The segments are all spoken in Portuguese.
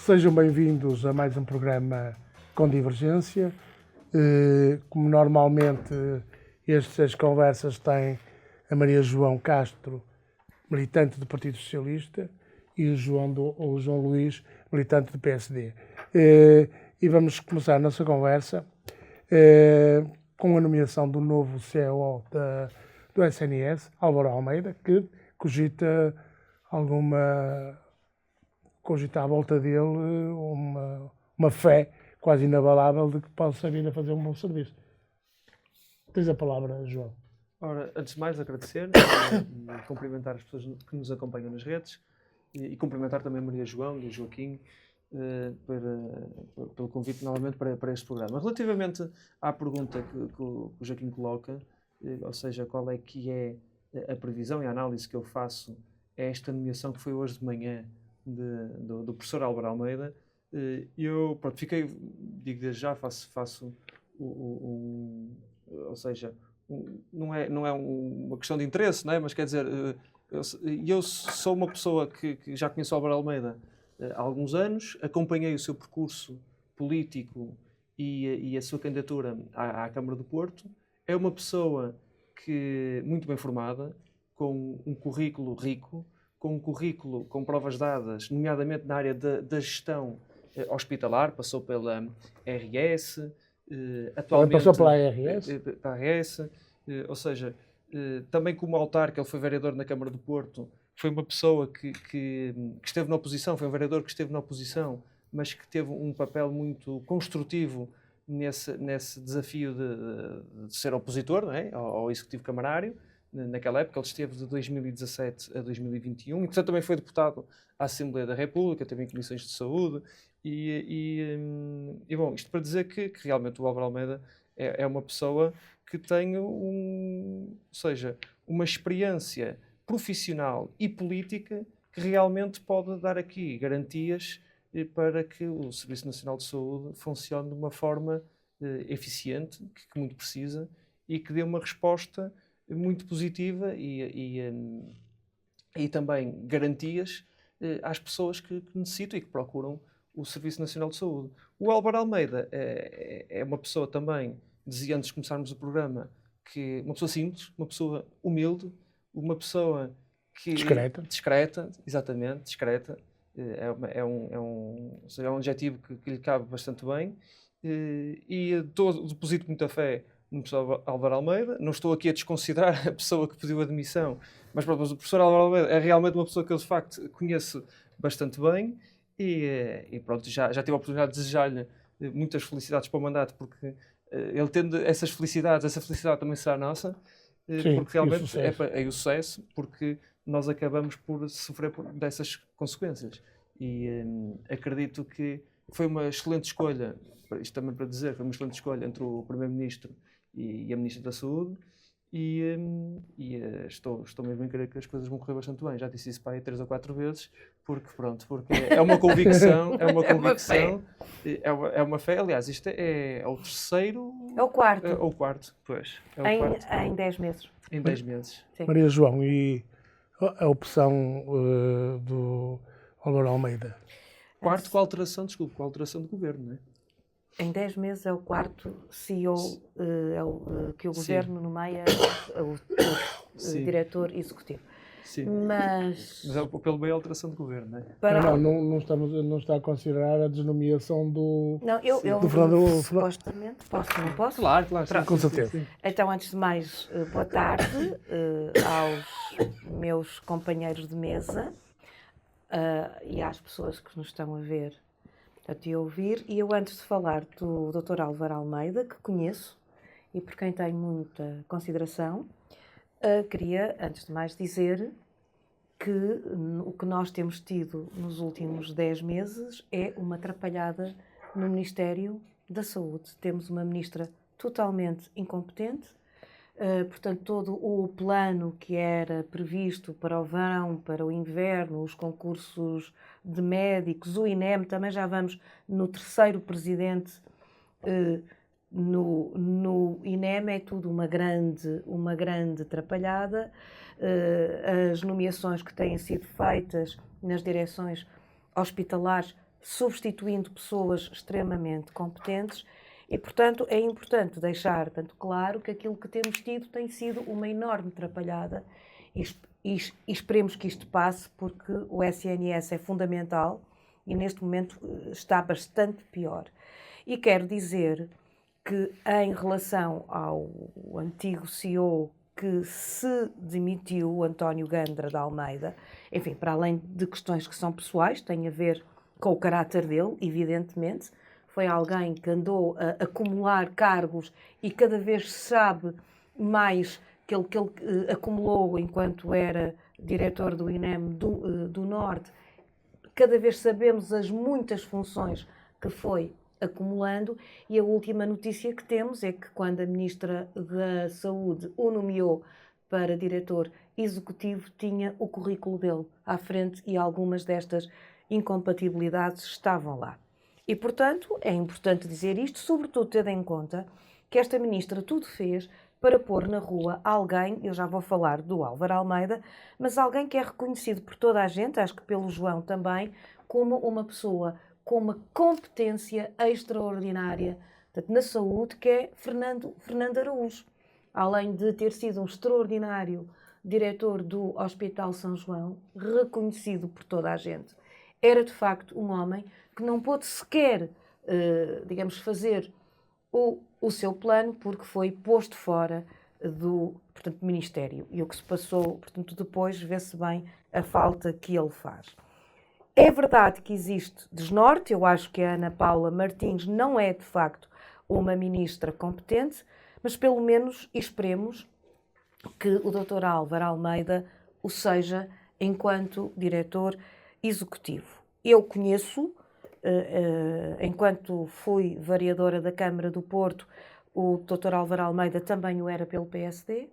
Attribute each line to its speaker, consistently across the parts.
Speaker 1: Sejam bem-vindos a mais um programa com Divergência. Como normalmente estas conversas têm a Maria João Castro, militante do Partido Socialista, e o João Luís, militante do PSD. E vamos começar a nossa conversa com a nomeação do novo CEO do SNS, Álvaro Almeida, que cogita à volta dele uma fé quase inabalável de que possa vir a fazer um bom serviço. Tens a palavra, João.
Speaker 2: Ora, antes de mais, agradecer e cumprimentar as pessoas que nos acompanham nas redes e cumprimentar também a Maria João e o Joaquim pelo convite novamente para este programa. Relativamente à pergunta que o Joaquim coloca, ou seja, qual é que é a previsão e a análise que eu faço a esta nomeação que foi hoje de manhã do professor Álvaro Almeida, eu fiquei, digo desde já, faço ou seja, não é uma questão de interesse, não é? Mas quer dizer, eu sou uma pessoa que já conheço o Álvaro Almeida há alguns anos, acompanhei o seu percurso político e a sua candidatura à Câmara do Porto. É uma pessoa muito bem formada, com um currículo rico, com um currículo com provas dadas, nomeadamente na área da gestão hospitalar, passou pela RS, atualmente...
Speaker 1: Passou pela RS?
Speaker 2: Para a RS, ou seja, também como autarca, ele foi vereador na Câmara do Porto, foi uma pessoa que esteve na oposição, foi um vereador que esteve na oposição, mas que teve um papel muito construtivo nesse desafio de ser opositor, não é? ao Executivo Camarário. Naquela época ele esteve de 2017 a 2021 e, portanto, também foi deputado à Assembleia da República, também em comissões de saúde bom, isto para dizer que realmente o Álvaro Almeida é uma pessoa que tem ou seja, uma experiência profissional e política que realmente pode dar aqui garantias para que o Serviço Nacional de Saúde funcione de uma forma eficiente, que muito precisa, e que dê uma resposta muito positiva e também garantias às pessoas que necessitam e que procuram o Serviço Nacional de Saúde. O Álvaro Almeida é uma pessoa também, dizia antes de começarmos o programa, que uma pessoa simples, uma pessoa humilde, uma pessoa que... Discreta, exatamente, discreta. É um adjetivo que lhe cabe bastante bem. E deposito muita fé no professor Álvaro Almeida. Não estou aqui a desconsiderar a pessoa que pediu admissão, mas pronto, o professor Álvaro Almeida é realmente uma pessoa que eu de facto conheço bastante bem e pronto, já tive a oportunidade de desejar-lhe muitas felicidades para o mandato, porque ele tendo essa felicidade também será nossa.
Speaker 1: Sim,
Speaker 2: porque realmente
Speaker 1: é
Speaker 2: o sucesso, porque nós acabamos por sofrer dessas consequências. E acredito que foi uma excelente escolha, isto também para dizer, foi uma excelente escolha entre o Primeiro-Ministro e a Ministra da Saúde, estou mesmo a crer que as coisas vão correr bastante bem. Já disse isso para aí 3 ou 4 vezes, porque é uma convicção, é uma fé. Aliás, isto é o terceiro...
Speaker 3: É o quarto.
Speaker 2: É o quarto, pois.
Speaker 3: Em 10 meses.
Speaker 2: Em 10 meses.
Speaker 3: Sim.
Speaker 1: Maria João, e a opção do Álvaro Almeida?
Speaker 2: Quarto com a alteração de governo, não é?
Speaker 3: Em 10 meses é o quarto CEO que o Governo nomeia o diretor executivo.
Speaker 2: Sim.
Speaker 3: Mas
Speaker 2: é pelo meio a alteração de governo, não é?
Speaker 1: Não está a considerar a desnomeação do
Speaker 3: Fernando supostamente, não posso?
Speaker 2: Claro,
Speaker 1: com certeza.
Speaker 2: Sim.
Speaker 3: Então, antes de mais, boa tarde aos meus companheiros de mesa e às pessoas que nos estão a ver, a te ouvir. E eu, antes de falar do Dr. Álvaro Almeida, que conheço e por quem tenho muita consideração, queria, antes de mais, dizer que o que nós temos tido nos últimos 10 meses é uma atrapalhada no Ministério da Saúde. Temos uma ministra totalmente incompetente. Portanto, todo o plano que era previsto para o verão, para o inverno, os concursos de médicos, o INEM, também já vamos no terceiro presidente. No INEM é tudo uma grande atrapalhada. As nomeações que têm sido feitas nas direções hospitalares substituindo pessoas extremamente competentes e, portanto, é importante deixar tanto claro que aquilo que temos tido tem sido uma enorme atrapalhada e esperemos que isto passe, porque o SNS é fundamental e neste momento está bastante pior. E quero dizer que em relação ao antigo CEO que se demitiu, o António Gandra de Almeida, enfim, para além de questões que são pessoais, tem a ver com o caráter dele, evidentemente, foi alguém que andou a acumular cargos e cada vez se sabe mais que ele acumulou enquanto era diretor do INEM do Norte, cada vez sabemos as muitas funções que foi acumulando e a última notícia que temos é que quando a Ministra da Saúde o nomeou para diretor executivo tinha o currículo dele à frente e algumas destas incompatibilidades estavam lá. E, portanto, é importante dizer isto, sobretudo tendo em conta que esta Ministra tudo fez para pôr na rua alguém, eu já vou falar do Álvaro Almeida, mas alguém que é reconhecido por toda a gente, acho que pelo João também, como uma pessoa com uma competência extraordinária na saúde, que é Fernando Araújo. Além de ter sido um extraordinário diretor do Hospital São João, reconhecido por toda a gente, era de facto um homem que não pôde sequer, digamos, fazer o seu plano porque foi posto fora do, portanto, Ministério. E o que se passou, portanto, depois vê-se bem a falta que ele faz. É verdade que existe desnorte, eu acho que a Ana Paula Martins não é, de facto, uma ministra competente, mas pelo menos esperemos que o Dr. Álvaro Almeida o seja enquanto diretor executivo. Eu conheço, enquanto fui vereadora da Câmara do Porto, o Dr. Álvaro Almeida também o era pelo PSD,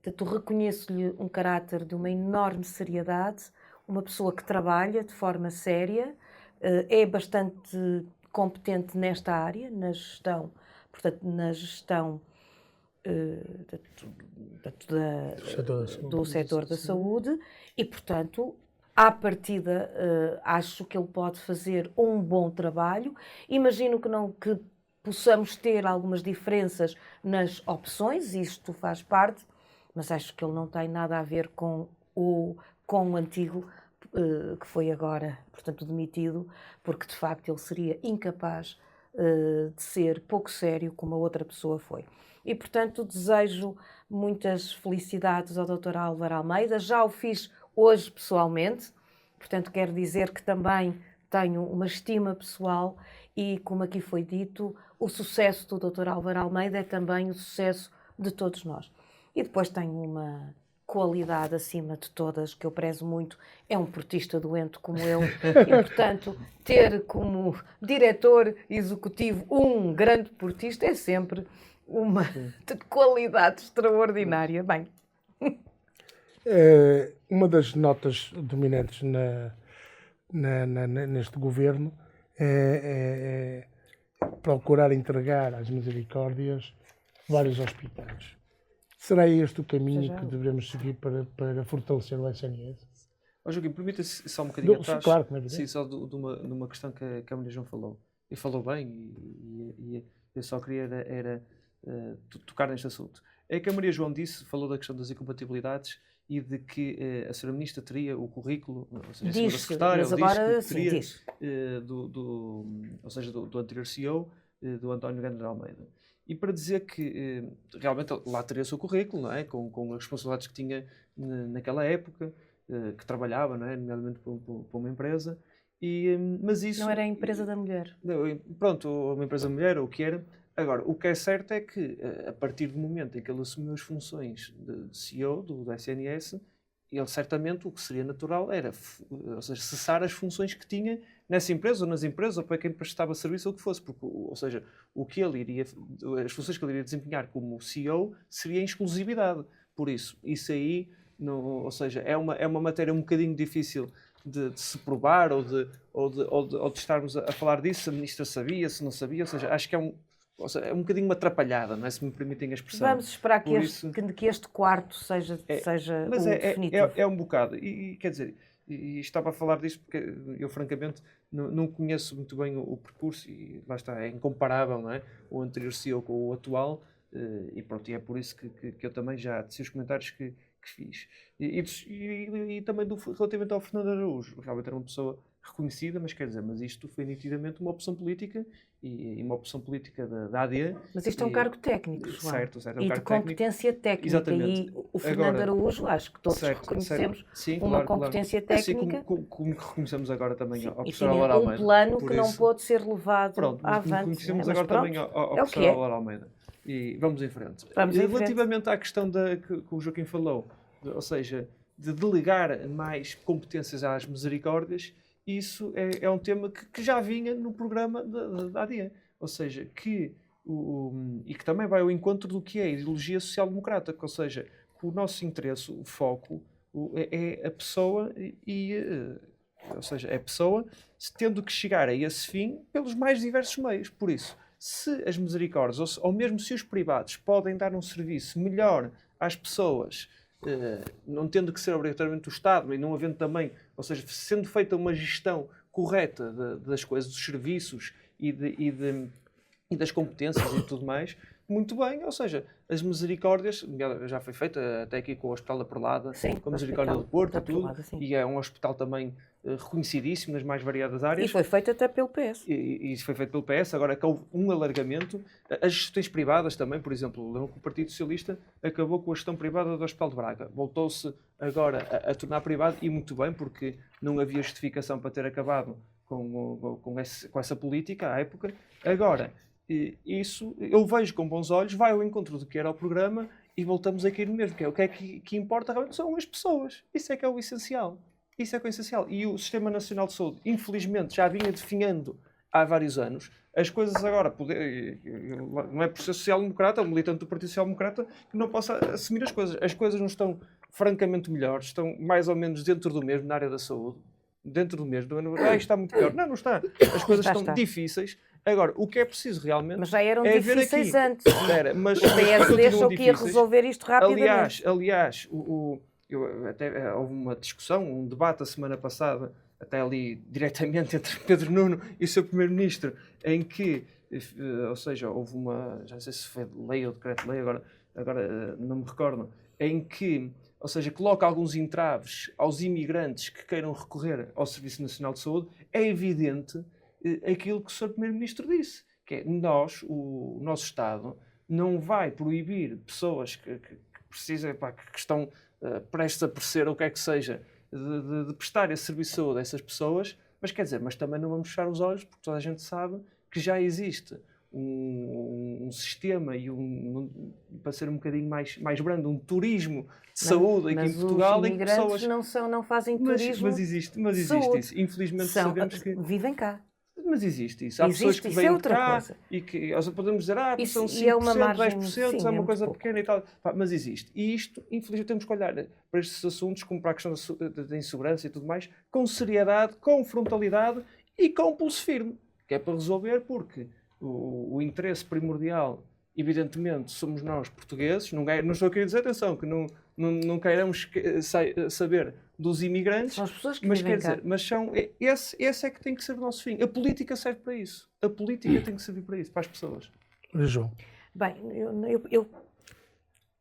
Speaker 3: portanto reconheço-lhe um caráter de uma enorme seriedade, uma pessoa que trabalha de forma séria, é bastante competente nesta área, na gestão, portanto, na gestão do setor da saúde e, portanto, à partida, acho que ele pode fazer um bom trabalho. Imagino que possamos ter algumas diferenças nas opções, isto faz parte, mas acho que ele não tem nada a ver com o antigo que foi agora, portanto, demitido, porque de facto ele seria incapaz de ser pouco sério como a outra pessoa foi. E, portanto, desejo muitas felicidades ao Dr. Álvaro Almeida. Já o fiz hoje pessoalmente, portanto, quero dizer que também tenho uma estima pessoal e, como aqui foi dito, o sucesso do Dr. Álvaro Almeida é também o sucesso de todos nós. E depois tenho uma qualidade acima de todas, que eu prezo muito, é um portista doente como eu, e portanto ter como diretor executivo um grande portista é sempre uma qualidade extraordinária. Bem,
Speaker 1: uma das notas dominantes neste governo é procurar entregar às misericórdias vários hospitais. Será este o caminho que devemos seguir para fortalecer o SNS?
Speaker 2: Joaquim, permita-se só um bocadinho atrás.
Speaker 1: Claro, como é
Speaker 2: sim, só de uma questão que a Maria João falou. E falou bem, e eu só queria tocar neste assunto. É que a Maria João falou da questão das incompatibilidades e de que a Sra. Ministra teria o currículo, ou seja, a Sra. Secretária,
Speaker 3: mas agora sim, diz.
Speaker 2: Ou seja, do anterior CEO, do António Gandra de Almeida. E para dizer que realmente lá teria o seu currículo, não é? Com as responsabilidades que tinha naquela época, que trabalhava, não é? Nomeadamente para uma empresa. Mas isso...
Speaker 3: Não era a empresa da mulher.
Speaker 2: Pronto, uma empresa da mulher, ou o que era. Agora, o que é certo é que, a partir do momento em que ele assumiu as funções de CEO do SNS, ele certamente, o que seria natural era, ou seja, cessar as funções que tinha nessa empresa ou nas empresas ou para quem prestava serviço ou o que fosse, porque, ou seja, as funções que ele iria desempenhar como CEO seria em exclusividade. Por isso aí, ou seja, é uma matéria um bocadinho difícil de se provar ou de estarmos a falar disso, se a ministra sabia, se não sabia, ou seja, acho que é um bocadinho uma atrapalhada, não é? Se me permitem a expressão.
Speaker 3: Vamos esperar que este quarto seja
Speaker 2: mas
Speaker 3: o definitivo.
Speaker 2: É um bocado. E quer dizer, e estava a falar disto porque eu, francamente, não conheço muito bem o percurso e lá está, é incomparável, não é? O anterior CEO com o atual, e pronto, e é por isso que eu também já disse os comentários que fiz. E também relativamente ao Fernando Araújo, realmente era uma pessoa reconhecida, mas quer dizer, mas isto foi nitidamente uma opção política e uma opção política da AD.
Speaker 3: Mas isto é um cargo técnico, João.
Speaker 2: Certo, é um
Speaker 3: e
Speaker 2: cargo
Speaker 3: de competência técnica.
Speaker 2: Exatamente.
Speaker 3: E o Fernando Araújo, acho que todos reconhecemos
Speaker 2: Sim,
Speaker 3: uma competência técnica.
Speaker 2: Assim como reconhecemos agora também ao
Speaker 3: e
Speaker 2: professor
Speaker 3: tinha
Speaker 2: Álvaro Almeida.
Speaker 3: um plano que não pôde ser levado avante.
Speaker 2: Como conhecemos agora também ao professor Álvaro Almeida. E vamos em frente. Relativamente à questão que o Joaquim falou, ou seja, de delegar mais competências às misericórdias, isso é um tema que já vinha no programa da AD. Ou seja, e que também vai ao encontro do que é a ideologia social-democrata, ou seja, o nosso interesse, o foco, é a pessoa ou seja, é a pessoa tendo que chegar a esse fim pelos mais diversos meios. Por isso, se as misericórdias, ou mesmo se os privados podem dar um serviço melhor às pessoas, não tendo que ser obrigatoriamente o Estado e não havendo também, ou seja, sendo feita uma gestão correta das coisas, dos serviços e das competências e tudo mais, muito bem, ou seja, as misericórdias, já foi feita até aqui com o Hospital da Perlada, com a Misericórdia do Porto e tudo, e é um hospital também reconhecidíssimo nas mais variadas áreas.
Speaker 3: E foi feito até pelo PS.
Speaker 2: E foi feito pelo PS, agora que houve um alargamento. As gestões privadas também, por exemplo, lembro que o Partido Socialista acabou com a gestão privada do Hospital de Braga. Voltou-se agora a tornar privado, e muito bem, porque não havia justificação para ter acabado com essa política à época. Agora, isso eu vejo com bons olhos, vai ao encontro do que era o programa e voltamos a cair no mesmo, que é o que é que importa realmente são as pessoas. Isso é que é o essencial. Isso é que é o essencial. E o Sistema Nacional de Saúde, infelizmente, já vinha definhando há vários anos. As coisas agora, não é por ser social-democrata, é um militante do Partido Social-Democrata que não possa assumir as coisas. As coisas não estão francamente melhores, estão mais ou menos dentro do mesmo na área da saúde. Dentro do mesmo. Isto está muito pior. Não está. As coisas estão difíceis. Agora, o que é preciso realmente...
Speaker 3: Mas já eram difíceis antes.
Speaker 2: Mas
Speaker 3: o PSD deixou que ia resolver isto rapidamente.
Speaker 2: Aliás, houve uma discussão, um debate a semana passada, até ali diretamente entre Pedro Nuno e o seu Primeiro-Ministro, em que, ou seja, houve uma, já não sei se foi lei ou decreto-lei, agora não me recordo, em que, ou seja, coloca alguns entraves aos imigrantes que queiram recorrer ao Serviço Nacional de Saúde. É evidente aquilo que o Sr. Primeiro-Ministro disse, que é o nosso Estado não vai proibir pessoas que precisam, que estão prestes a perecer ou o que é que seja, de prestar esse serviço de saúde a essas pessoas, mas quer dizer, mas também não vamos fechar os olhos, porque toda a gente sabe que já existe um sistema para ser um bocadinho mais brando, um turismo de saúde aqui em Portugal, em que pessoas
Speaker 3: não fazem turismo.
Speaker 2: Mas existe isso. Infelizmente sabemos que
Speaker 3: vivem cá.
Speaker 2: Mas existe isso. Há pessoas que vêm cá e que podemos dizer, são 5%,
Speaker 3: é uma margem,
Speaker 2: 10%,
Speaker 3: sim,
Speaker 2: é uma coisa pequena e tal. Mas existe. E isto, infelizmente, temos que olhar para estes assuntos, como para a questão da insegurança e tudo mais, com seriedade, com frontalidade e com pulso firme. Que é para resolver, porque o interesse primordial, evidentemente, somos nós portugueses. Não estou a querer dizer, atenção, que não queiramos saber dos imigrantes,
Speaker 3: são as pessoas que
Speaker 2: mas
Speaker 3: vivem cá.
Speaker 2: Esse é que tem que ser o nosso fim. A política serve para isso. A política tem que servir para isso, para as pessoas.
Speaker 1: João.
Speaker 3: Bem, eu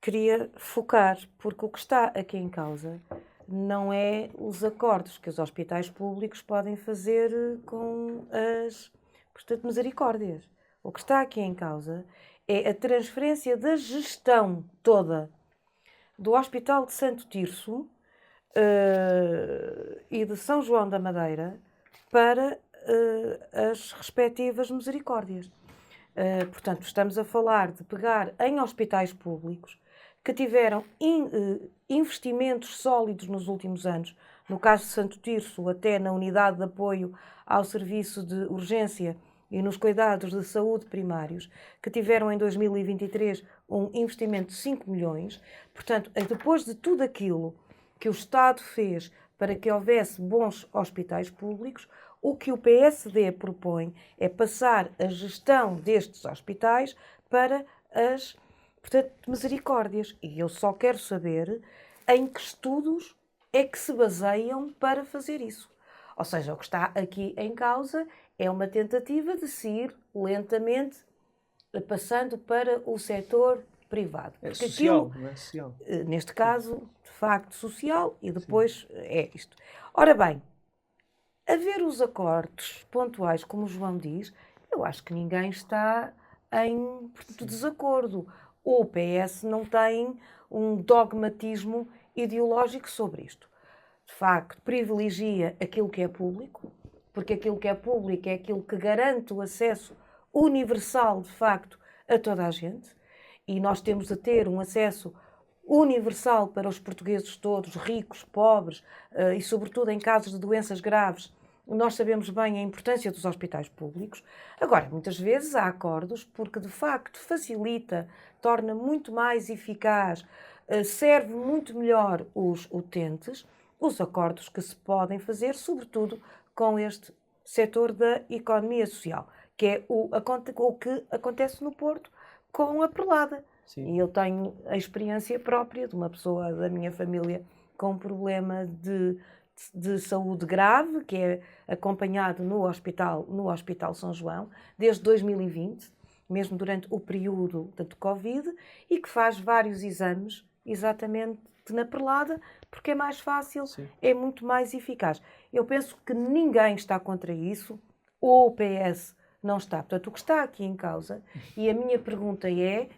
Speaker 3: queria focar, porque o que está aqui em causa não é os acordos que os hospitais públicos podem fazer com as, portanto, misericórdias. O que está aqui em causa é a transferência da gestão toda do Hospital de Santo Tirso e de São João da Madeira para as respectivas misericórdias. Portanto, estamos a falar de pegar em hospitais públicos que tiveram investimentos sólidos nos últimos anos, no caso de Santo Tirso, até na unidade de apoio ao serviço de urgência e nos cuidados de saúde primários, que tiveram em 2023 um investimento de 5 milhões. Portanto, depois de tudo aquilo que o Estado fez para que houvesse bons hospitais públicos, o que o PSD propõe é passar a gestão destes hospitais para as, portanto, misericórdias. E eu só quero saber em que estudos é que se baseiam para fazer isso. Ou seja, o que está aqui em causa é uma tentativa de se ir lentamente passando para o setor privado.
Speaker 2: É
Speaker 3: Porque
Speaker 2: social,
Speaker 3: aquilo,
Speaker 2: não é social.
Speaker 3: neste caso, de facto, social, e depois é isto. Ora bem, a ver os acordos pontuais, como o João diz, eu acho que ninguém está em desacordo. O PS não tem um dogmatismo ideológico sobre isto. De facto, privilegia aquilo que é público, porque aquilo que é público é aquilo que garante o acesso universal, de facto, a toda a gente. E nós temos a ter um acesso universal para os portugueses todos, ricos, pobres, e sobretudo em casos de doenças graves. Nós sabemos bem a importância dos hospitais públicos. Agora, muitas vezes há acordos porque, de facto, facilita, torna muito mais eficaz, serve muito melhor os utentes, os acordos que se podem fazer, sobretudo com este setor da economia social, que é o que acontece no Porto com a Perlada.
Speaker 2: Sim.
Speaker 3: E eu tenho a experiência própria de uma pessoa da minha família com um problema de saúde grave, que é acompanhado no Hospital São João, desde 2020, mesmo durante o período de Covid, e que faz vários exames, exatamente na Perlada, porque é mais fácil,
Speaker 2: Sim.
Speaker 3: é muito mais eficaz. Eu penso que ninguém está contra isso, ou o PS não está. Portanto, o que está aqui em causa, e a minha pergunta é,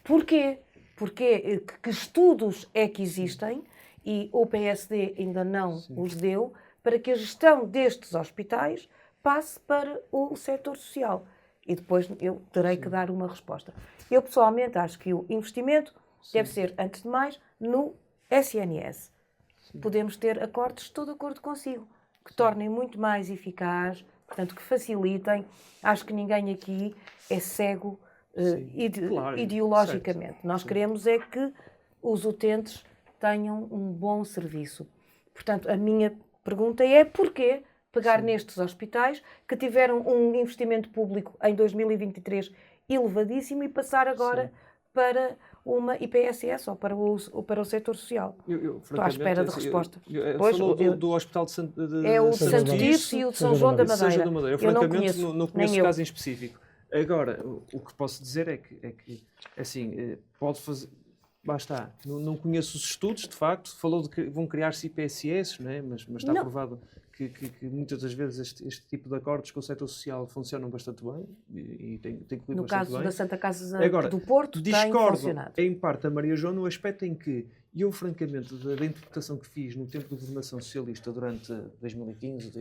Speaker 3: porquê? Porquê? Que estudos é que existem, e o PSD ainda não os deu, para que a gestão destes hospitais passe para o setor social? E depois eu terei que dar uma resposta. Eu, pessoalmente, acho que o investimento deve ser, antes de mais, no SNS. Podemos ter acordos, estou de acordo consigo, que tornem muito mais eficaz, portanto, que facilitem. Acho que ninguém aqui é cego
Speaker 2: Claro,
Speaker 3: ideologicamente.
Speaker 2: certo.
Speaker 3: Nós queremos é que os utentes tenham um bom serviço. Portanto, a minha pergunta é porquê pegar nestes hospitais que tiveram um investimento público em 2023 elevadíssimo e passar agora para uma IPSS ou para o setor social. Estou à espera de resposta.
Speaker 2: Falou do Hospital de
Speaker 3: É o de
Speaker 1: Santo
Speaker 3: Santo
Speaker 1: Tirso
Speaker 3: Tirso e o de São João da
Speaker 2: Seja
Speaker 3: Madeira.
Speaker 2: da Madeira.
Speaker 3: Eu não
Speaker 2: Francamente,
Speaker 3: conheço,
Speaker 2: não conheço
Speaker 3: nem
Speaker 2: o
Speaker 3: eu.
Speaker 2: caso em específico. Agora, o que posso dizer é que assim, pode fazer... Lá está. Não conheço os estudos, de facto. Falou de que vão criar-se IPSS, não é? Mas está
Speaker 3: Não.
Speaker 2: provado que muitas das vezes este tipo de acordos com o setor social funcionam bastante bem e tem corrido
Speaker 3: No
Speaker 2: bastante
Speaker 3: caso
Speaker 2: bem.
Speaker 3: da Santa Casa
Speaker 2: Agora,
Speaker 3: do Porto, tem
Speaker 2: discordo
Speaker 3: funcionado.
Speaker 2: em parte a Maria João no aspecto em que eu, francamente, da interpretação que fiz no tempo de governação socialista durante 2015,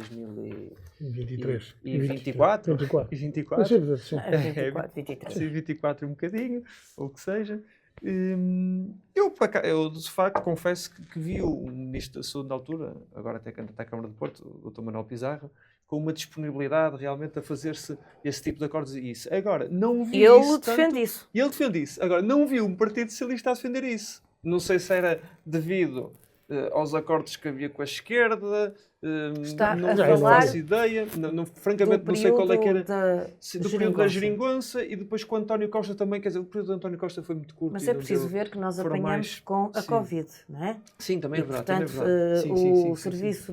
Speaker 1: 23.
Speaker 2: e 24,
Speaker 1: 24.
Speaker 2: e 24,
Speaker 1: Sim.
Speaker 3: 24, 23.
Speaker 2: sim, 24 um bocadinho, ou o que seja. Eu de facto confesso que vi o Ministro da Saúde na altura, agora até candidata à Câmara de Porto, o Dr. Manuel Pizarro, com uma disponibilidade realmente a fazer-se esse tipo de acordos e isso. Agora, não vi
Speaker 3: Ele
Speaker 2: isso
Speaker 3: defende
Speaker 2: tanto...
Speaker 3: isso.
Speaker 2: E ele defende isso. Agora, não vi um Partido Socialista a defender isso. Não sei se era devido aos acordos que havia com a esquerda,
Speaker 3: Está
Speaker 2: não
Speaker 3: a
Speaker 2: faço
Speaker 3: falar
Speaker 2: ideia, francamente não sei qual é que era... do período da
Speaker 3: geringonça.
Speaker 2: geringonça e depois com o António Costa também, quer dizer, o período de António Costa foi muito curto.
Speaker 3: Mas
Speaker 2: e
Speaker 3: é
Speaker 2: não
Speaker 3: preciso
Speaker 2: deu-
Speaker 3: ver que nós
Speaker 2: foram
Speaker 3: apanhamos
Speaker 2: mais-
Speaker 3: com a
Speaker 2: sim.
Speaker 3: Covid, não é?
Speaker 2: Sim, também é
Speaker 3: E,
Speaker 2: verdade.
Speaker 3: portanto,
Speaker 2: também é verdade. Sim, sim,
Speaker 3: o
Speaker 2: sim,
Speaker 3: Serviço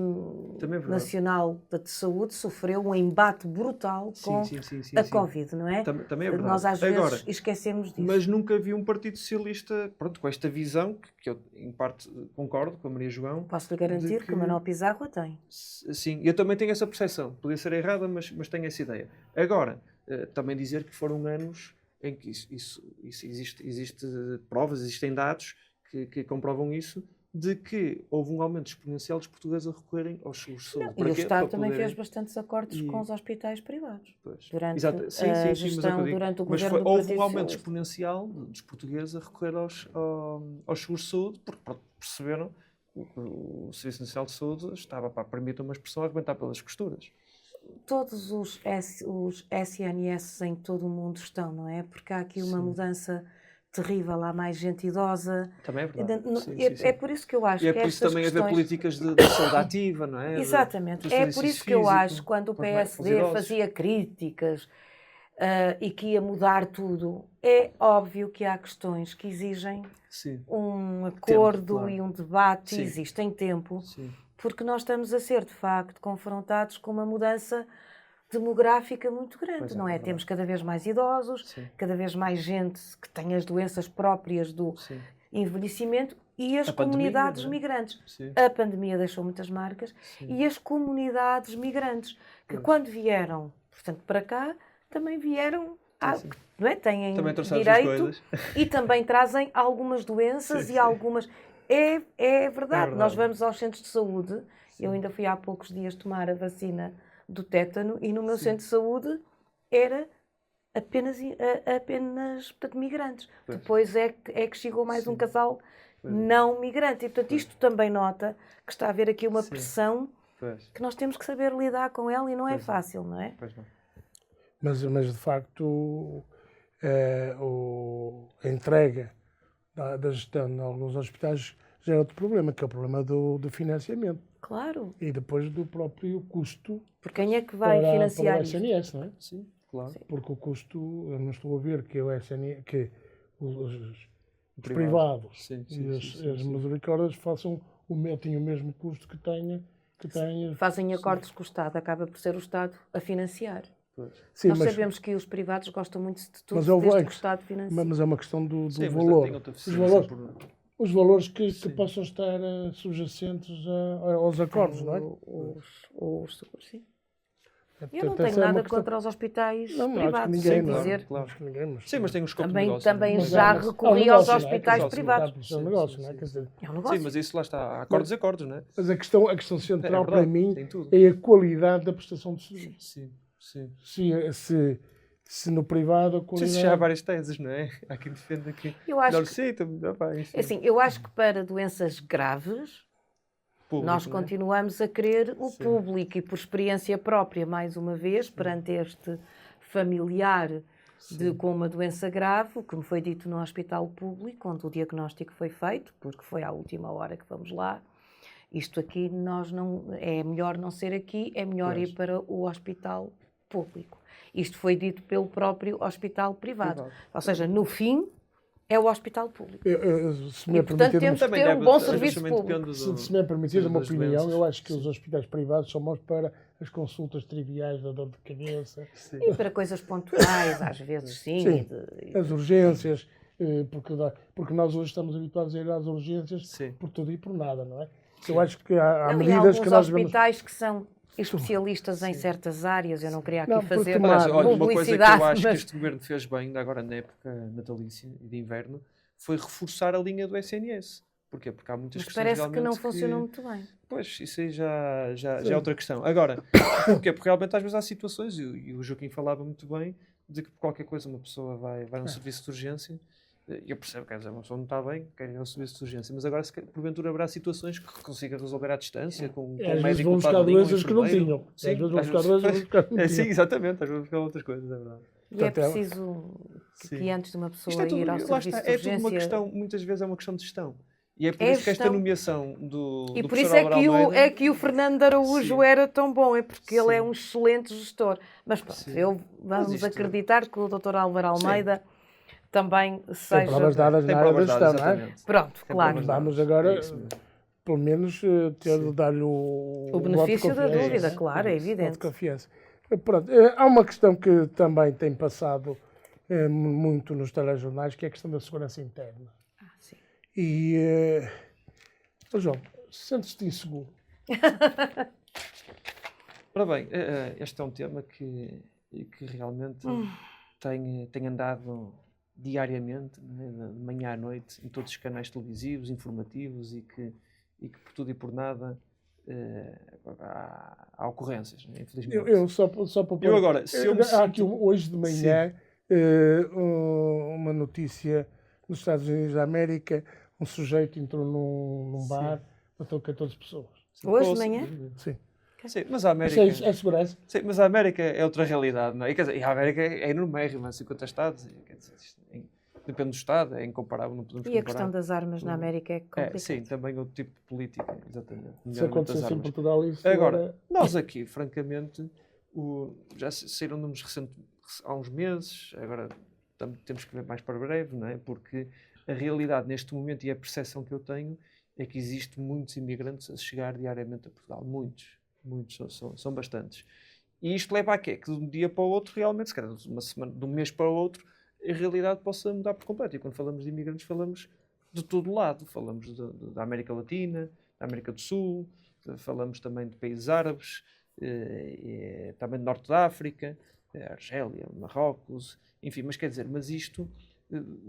Speaker 2: Também é verdade.
Speaker 3: Nacional de Saúde sofreu um embate brutal com
Speaker 2: Sim,
Speaker 3: a Covid, não é?
Speaker 2: Também é verdade.
Speaker 3: Nós às
Speaker 2: Agora,
Speaker 3: vezes esquecemos disso.
Speaker 2: mas nunca vi um Partido Socialista, pronto, com esta visão, que eu em parte concordo com a Maria João.
Speaker 3: Posso-lhe garantir
Speaker 2: de
Speaker 3: que o Manuel Pizarro a tem.
Speaker 2: Sim, eu também tenho essa percepção. Podia ser errada, mas tenho essa ideia. Agora, também dizer que foram anos em que isso existe provas, existem dados que comprovam isso, de que houve um aumento exponencial dos portugueses a recorrerem aos seguros de saúde.
Speaker 3: E o
Speaker 2: Para quê?
Speaker 3: Estado
Speaker 2: Para
Speaker 3: também
Speaker 2: poderem-
Speaker 3: fez bastantes acordos
Speaker 2: E-
Speaker 3: com os hospitais privados.
Speaker 2: Pois.
Speaker 3: Durante
Speaker 2: Exato. Sim,
Speaker 3: a
Speaker 2: sim, mas é o que eu
Speaker 3: gestão,
Speaker 2: digo.
Speaker 3: durante o
Speaker 2: Mas
Speaker 3: governo do
Speaker 2: houve
Speaker 3: Partido
Speaker 2: um aumento
Speaker 3: Socialista.
Speaker 2: exponencial dos portugueses a recorrer aos seguros de saúde, porque pronto, perceberam que o Serviço Nacional de Saúde estava, para permitir uma expressão, a arrebentar pelas costuras.
Speaker 3: Todos os SNS em todo o mundo estão, não é? Porque há aqui uma
Speaker 2: Sim.
Speaker 3: mudança terrível, há mais gente idosa.
Speaker 2: Também é verdade. Sim,
Speaker 3: É,
Speaker 2: sim,
Speaker 3: é
Speaker 2: sim.
Speaker 3: por isso que eu acho
Speaker 2: E é
Speaker 3: que
Speaker 2: por isso
Speaker 3: estas
Speaker 2: também haver
Speaker 3: questões...
Speaker 2: políticas de saúde ativa, não é?
Speaker 3: Exatamente.
Speaker 2: De
Speaker 3: É por
Speaker 2: exercício
Speaker 3: isso que eu
Speaker 2: físico,
Speaker 3: acho, quando o
Speaker 2: para os
Speaker 3: PSD
Speaker 2: idosos.
Speaker 3: fazia críticas e que ia mudar tudo. É óbvio que há questões que exigem
Speaker 2: Sim.
Speaker 3: um acordo
Speaker 2: claro.
Speaker 3: e um debate,
Speaker 2: Sim.
Speaker 3: existem tempo,
Speaker 2: Sim.
Speaker 3: porque nós estamos a ser, de facto, confrontados com uma mudança demográfica muito grande,
Speaker 2: Pois é,
Speaker 3: não é?
Speaker 2: verdade.
Speaker 3: Temos cada vez mais idosos,
Speaker 2: Sim.
Speaker 3: cada vez mais gente que tem as doenças próprias do
Speaker 2: Sim.
Speaker 3: envelhecimento e as
Speaker 2: A pandemia,
Speaker 3: comunidades
Speaker 2: não é?
Speaker 3: migrantes.
Speaker 2: Sim.
Speaker 3: A pandemia deixou muitas marcas
Speaker 2: Sim.
Speaker 3: e as comunidades migrantes, que
Speaker 2: Pois.
Speaker 3: quando vieram, portanto, para cá, também vieram,
Speaker 2: Sim.
Speaker 3: não é? Têm
Speaker 2: Também trouxeram as suas
Speaker 3: direito
Speaker 2: coisas.
Speaker 3: e também trazem algumas doenças
Speaker 2: Sim,
Speaker 3: e
Speaker 2: sim.
Speaker 3: algumas... É verdade.
Speaker 2: verdade.
Speaker 3: Nós vamos aos centros de saúde.
Speaker 2: Sim.
Speaker 3: Eu ainda fui há poucos dias tomar a vacina do tétano e no meu
Speaker 2: Sim.
Speaker 3: centro de saúde era apenas portanto, migrantes.
Speaker 2: Pois.
Speaker 3: Depois é que chegou mais
Speaker 2: Sim.
Speaker 3: um casal
Speaker 2: Pois.
Speaker 3: não migrante. E, portanto, isto também nota que está a haver aqui uma
Speaker 2: Sim.
Speaker 3: pressão
Speaker 2: Pois.
Speaker 3: que nós temos que saber lidar com ela e não é
Speaker 2: Pois.
Speaker 3: fácil, não é?
Speaker 2: Pois não.
Speaker 1: Mas de facto, a entrega da gestão em alguns hospitais já é outro problema, que é o problema do financiamento
Speaker 3: Claro.
Speaker 1: e depois do próprio custo
Speaker 3: Por quem é que vai financiar
Speaker 1: para o
Speaker 3: isto?
Speaker 1: SNS, não é?
Speaker 2: Sim, claro.
Speaker 1: Porque o custo, eu não estou a ver que o SNS, que os
Speaker 2: Privado.
Speaker 1: privados
Speaker 2: Sim,
Speaker 1: e
Speaker 2: sim,
Speaker 1: as
Speaker 2: sim, sim.
Speaker 1: misericórdias façam tenham o mesmo custo que tenha.
Speaker 3: Fazem acordos com o Estado, acaba por ser o Estado a financiar.
Speaker 2: Pois.
Speaker 1: Sim,
Speaker 3: Nós
Speaker 1: mas,
Speaker 3: sabemos que os privados gostam muito de tudo,
Speaker 1: Mas eu
Speaker 3: desde
Speaker 1: vou-
Speaker 3: que o Estado financia.
Speaker 1: mas é uma questão do
Speaker 2: Sim, mas
Speaker 1: valor.
Speaker 2: tem outra
Speaker 1: Os
Speaker 2: eficiência
Speaker 1: valores,
Speaker 2: por-
Speaker 1: os valores que
Speaker 2: Sim.
Speaker 1: possam estar subjacentes aos acordos, não é?
Speaker 3: Sim.
Speaker 1: É,
Speaker 3: Eu não
Speaker 1: portanto,
Speaker 3: tenho
Speaker 1: essa é uma
Speaker 3: nada
Speaker 1: questão-
Speaker 3: contra os hospitais
Speaker 1: Não, acho que
Speaker 3: privados,
Speaker 1: ninguém,
Speaker 3: sem
Speaker 1: não é?
Speaker 3: dizer.
Speaker 2: Claro.
Speaker 1: Acho que ninguém, mas...
Speaker 2: Sim, mas tem um escopo de
Speaker 3: Também,
Speaker 2: negócio.
Speaker 3: também
Speaker 2: não é?
Speaker 3: já
Speaker 1: mas-
Speaker 3: recorri
Speaker 1: é um
Speaker 3: aos
Speaker 1: negócio, não é?
Speaker 3: hospitais
Speaker 1: Quer dizer,
Speaker 3: privados.
Speaker 1: está a ser um
Speaker 2: Sim,
Speaker 1: negócio,
Speaker 2: sim,
Speaker 1: não é?
Speaker 2: sim,
Speaker 1: Quer dizer,
Speaker 3: É um negócio.
Speaker 2: Sim, mas isso lá está. Acordos e acordos, não é?
Speaker 1: mas a questão central para
Speaker 2: verdade,
Speaker 1: mim
Speaker 2: tem tudo.
Speaker 1: é a qualidade da prestação de serviço.
Speaker 2: Sim, sim.
Speaker 1: Se no privado a
Speaker 2: Sim,
Speaker 1: qualidade...
Speaker 2: se já há várias teses, não é? Há quem defenda que
Speaker 3: Eu acho
Speaker 2: melhor
Speaker 3: que,
Speaker 2: sítio, melhor pá, enfim.
Speaker 3: assim, eu acho que para doenças graves,
Speaker 2: Público,
Speaker 3: nós
Speaker 2: não é?
Speaker 3: continuamos a querer o
Speaker 2: Sim.
Speaker 3: público e por experiência própria, mais uma vez, perante este familiar com uma doença grave, o que me foi dito no hospital público, onde o diagnóstico foi feito, porque foi à última hora que vamos lá. Isto aqui é melhor não ser aqui, é melhor
Speaker 2: Pois.
Speaker 3: ir para o hospital público. Isto foi dito pelo próprio hospital privado. Ou seja, no fim, é o hospital público.
Speaker 1: Se me é
Speaker 3: E, portanto,
Speaker 1: permitido,
Speaker 3: temos
Speaker 2: Também
Speaker 3: que ter um
Speaker 2: deve-
Speaker 3: bom
Speaker 2: às vezes
Speaker 3: serviço
Speaker 2: também
Speaker 3: público.
Speaker 2: depende do-
Speaker 1: se me é permitido uma
Speaker 2: das
Speaker 1: opinião,
Speaker 2: doenças.
Speaker 1: eu acho que
Speaker 2: Sim.
Speaker 1: os hospitais privados são bons para as consultas triviais da dor de cabeça,
Speaker 2: Sim.
Speaker 3: E para coisas pontuais, às vezes sim.
Speaker 1: Sim.
Speaker 3: e
Speaker 1: as urgências, porque nós hoje estamos habituados a ir às urgências
Speaker 2: Sim.
Speaker 1: por tudo e por nada, não é? Eu acho que há
Speaker 3: Não, e há
Speaker 1: medidas
Speaker 3: alguns
Speaker 1: que nós devemos...
Speaker 3: hospitais que são especialistas em certas áreas. Eu não queria aqui
Speaker 1: Não, porque
Speaker 3: fazer
Speaker 1: tomar-
Speaker 2: Aliás, olha, uma coisa que
Speaker 3: publicidade,
Speaker 2: eu acho que
Speaker 3: mas
Speaker 2: este governo fez bem, ainda agora na época natalícia e de inverno, foi reforçar a linha do SNS. Porquê? Porque há muitas
Speaker 3: mas
Speaker 2: questões
Speaker 3: parece que não
Speaker 2: realmente
Speaker 3: funcionou muito bem.
Speaker 2: Pois, isso aí já é outra questão. Agora, porquê? Porque realmente às vezes há situações, e o Joaquim falava muito bem, de que por qualquer coisa uma pessoa vai a um serviço de urgência, e eu percebo, quer dizer, uma pessoa não está bem, quer ir a um serviço de urgência, mas agora porventura haverá situações que consiga resolver à distância, com
Speaker 1: Às
Speaker 2: um
Speaker 1: vezes
Speaker 2: médico
Speaker 1: vão
Speaker 2: ao
Speaker 1: buscar
Speaker 2: lado ali, um
Speaker 1: doenças que não
Speaker 2: enfermeiro.
Speaker 1: tinham. Às
Speaker 2: Sim,
Speaker 1: vezes vão
Speaker 2: às
Speaker 1: buscar
Speaker 2: vezes-
Speaker 1: doenças que não
Speaker 2: É, sim,
Speaker 1: tinham.
Speaker 2: exatamente, às vezes buscar outras coisas, é verdade.
Speaker 3: E é
Speaker 1: Portanto, é-
Speaker 3: preciso que
Speaker 2: Sim.
Speaker 3: antes de uma pessoa
Speaker 2: Isto é tudo,
Speaker 3: ir ao
Speaker 2: lá
Speaker 3: serviço
Speaker 2: está,
Speaker 3: de
Speaker 2: é tudo uma
Speaker 3: urgência...
Speaker 2: questão, muitas vezes é uma questão de gestão. E é por
Speaker 3: É
Speaker 2: isso que esta
Speaker 3: gestão.
Speaker 2: nomeação do
Speaker 3: E
Speaker 2: do
Speaker 3: por isso
Speaker 2: professor
Speaker 3: é que,
Speaker 2: Álvaro
Speaker 3: é que o Fernando Araújo
Speaker 2: Sim.
Speaker 3: era tão bom, é porque ele é
Speaker 2: Sim.
Speaker 3: um excelente gestor. Mas pronto,
Speaker 2: Sim.
Speaker 3: vamos
Speaker 2: Mas isto-
Speaker 3: acreditar que o Dr. Álvaro Almeida também
Speaker 1: Tem
Speaker 3: seja...
Speaker 1: provas dadas
Speaker 2: Tem
Speaker 1: na área da
Speaker 2: provas dadas,
Speaker 1: gestão, não é?
Speaker 2: exatamente.
Speaker 3: Pronto,
Speaker 2: Tem
Speaker 3: claro.
Speaker 2: provas
Speaker 1: Vamos
Speaker 2: dadas.
Speaker 1: agora,
Speaker 2: É isso mesmo.
Speaker 1: pelo menos, dar-lhe o voto de
Speaker 3: benefício da
Speaker 1: confiança,
Speaker 3: dúvida,
Speaker 1: não é?
Speaker 3: claro, é
Speaker 1: O voto de
Speaker 3: evidente.
Speaker 1: confiança. Pronto, há uma questão que também tem passado muito nos telejornais, que é a questão da segurança interna.
Speaker 3: Sim.
Speaker 1: E, João, sentes-te inseguro?
Speaker 2: Ora bem, este é um tema que realmente tem andado diariamente, né, de manhã à noite, em todos os canais televisivos, informativos, e que por tudo e por nada há ocorrências, né, infelizmente.
Speaker 1: Eu só para
Speaker 2: Eu agora, se eu me
Speaker 1: há aqui
Speaker 2: sinto-
Speaker 1: hoje de manhã uma notícia nos Estados Unidos da América, um sujeito entrou num bar, matou 14 pessoas.
Speaker 3: Hoje de manhã?
Speaker 1: Sim.
Speaker 2: Sim, mas a América...
Speaker 1: Isso é segurança?
Speaker 2: Sim, mas a América é outra realidade, não é? E, quer dizer, e a América é enormérrima, 50 estados, quer dizer, depende do estado, é incomparável, não podemos
Speaker 3: E a
Speaker 2: comparar.
Speaker 3: questão das armas na América é complicada.
Speaker 2: Sim, também outro tipo de política, exatamente.
Speaker 1: Se
Speaker 2: nomeadamente
Speaker 1: acontecesse
Speaker 2: das
Speaker 1: em
Speaker 2: armas.
Speaker 1: Portugal, isso
Speaker 2: Agora,
Speaker 1: era...
Speaker 2: nós aqui, francamente, já saíram números há uns meses, agora temos que ver mais para breve, não é? Porque a realidade neste momento e a percepção que eu tenho é que existem muitos imigrantes a chegar diariamente a Portugal. Muitos, são bastantes. E isto leva a quê? Que de um dia para o outro, realmente, se calhar de uma semana, de um mês para o outro, a realidade possa mudar por completo. E quando falamos de imigrantes, falamos de todo lado. Falamos da América Latina, da América do Sul, falamos também de países árabes, também do Norte da África, Argélia, Marrocos, enfim, mas quer dizer, mas isto,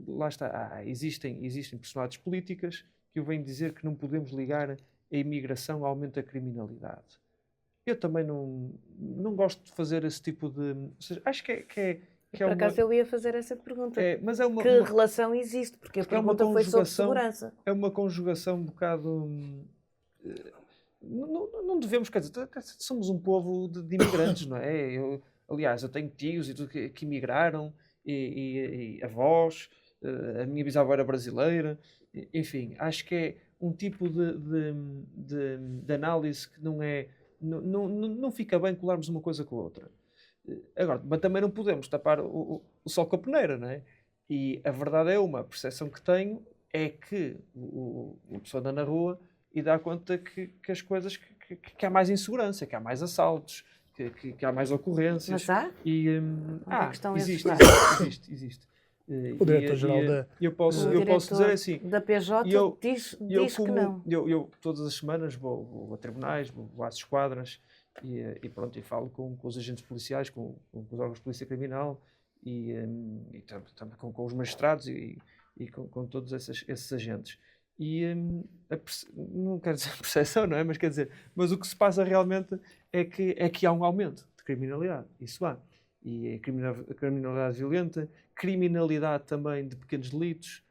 Speaker 2: lá está, existem personalidades políticas que eu venho dizer que não podemos ligar a imigração ao aumento da criminalidade. Eu também não gosto de fazer esse tipo de... Ou seja, acho que é
Speaker 3: por acaso eu ia fazer essa pergunta.
Speaker 2: Mas é
Speaker 3: que relação existe? Porque a pergunta foi sobre segurança.
Speaker 2: É uma conjugação um bocado... Não devemos, quer dizer, somos um povo de imigrantes, não é? Aliás, eu tenho tios e tudo que imigraram, e avós, a minha bisavó era brasileira, enfim, acho que é um tipo de análise que não fica bem colarmos uma coisa com a outra. Agora, mas também não podemos tapar o sol com a peneira, não é? E a verdade é a percepção que tenho é que a pessoa anda na rua e dá conta que as coisas, que há mais insegurança, que há mais assaltos, que há mais ocorrências.
Speaker 3: Mas há?
Speaker 2: Existe.
Speaker 1: O diretor-geral
Speaker 2: eu posso dizer assim,
Speaker 3: da PJ diz que não.
Speaker 2: Eu todas as semanas vou a tribunais, vou às esquadras e pronto, e falo com os agentes policiais, com os órgãos de polícia criminal e também com os magistrados e com todos esses agentes. E não quero dizer percepção, não é? Mas quer dizer, mas o que se passa realmente é que há um aumento de criminalidade, isso há. E a criminalidade violenta, criminalidade também de pequenos delitos,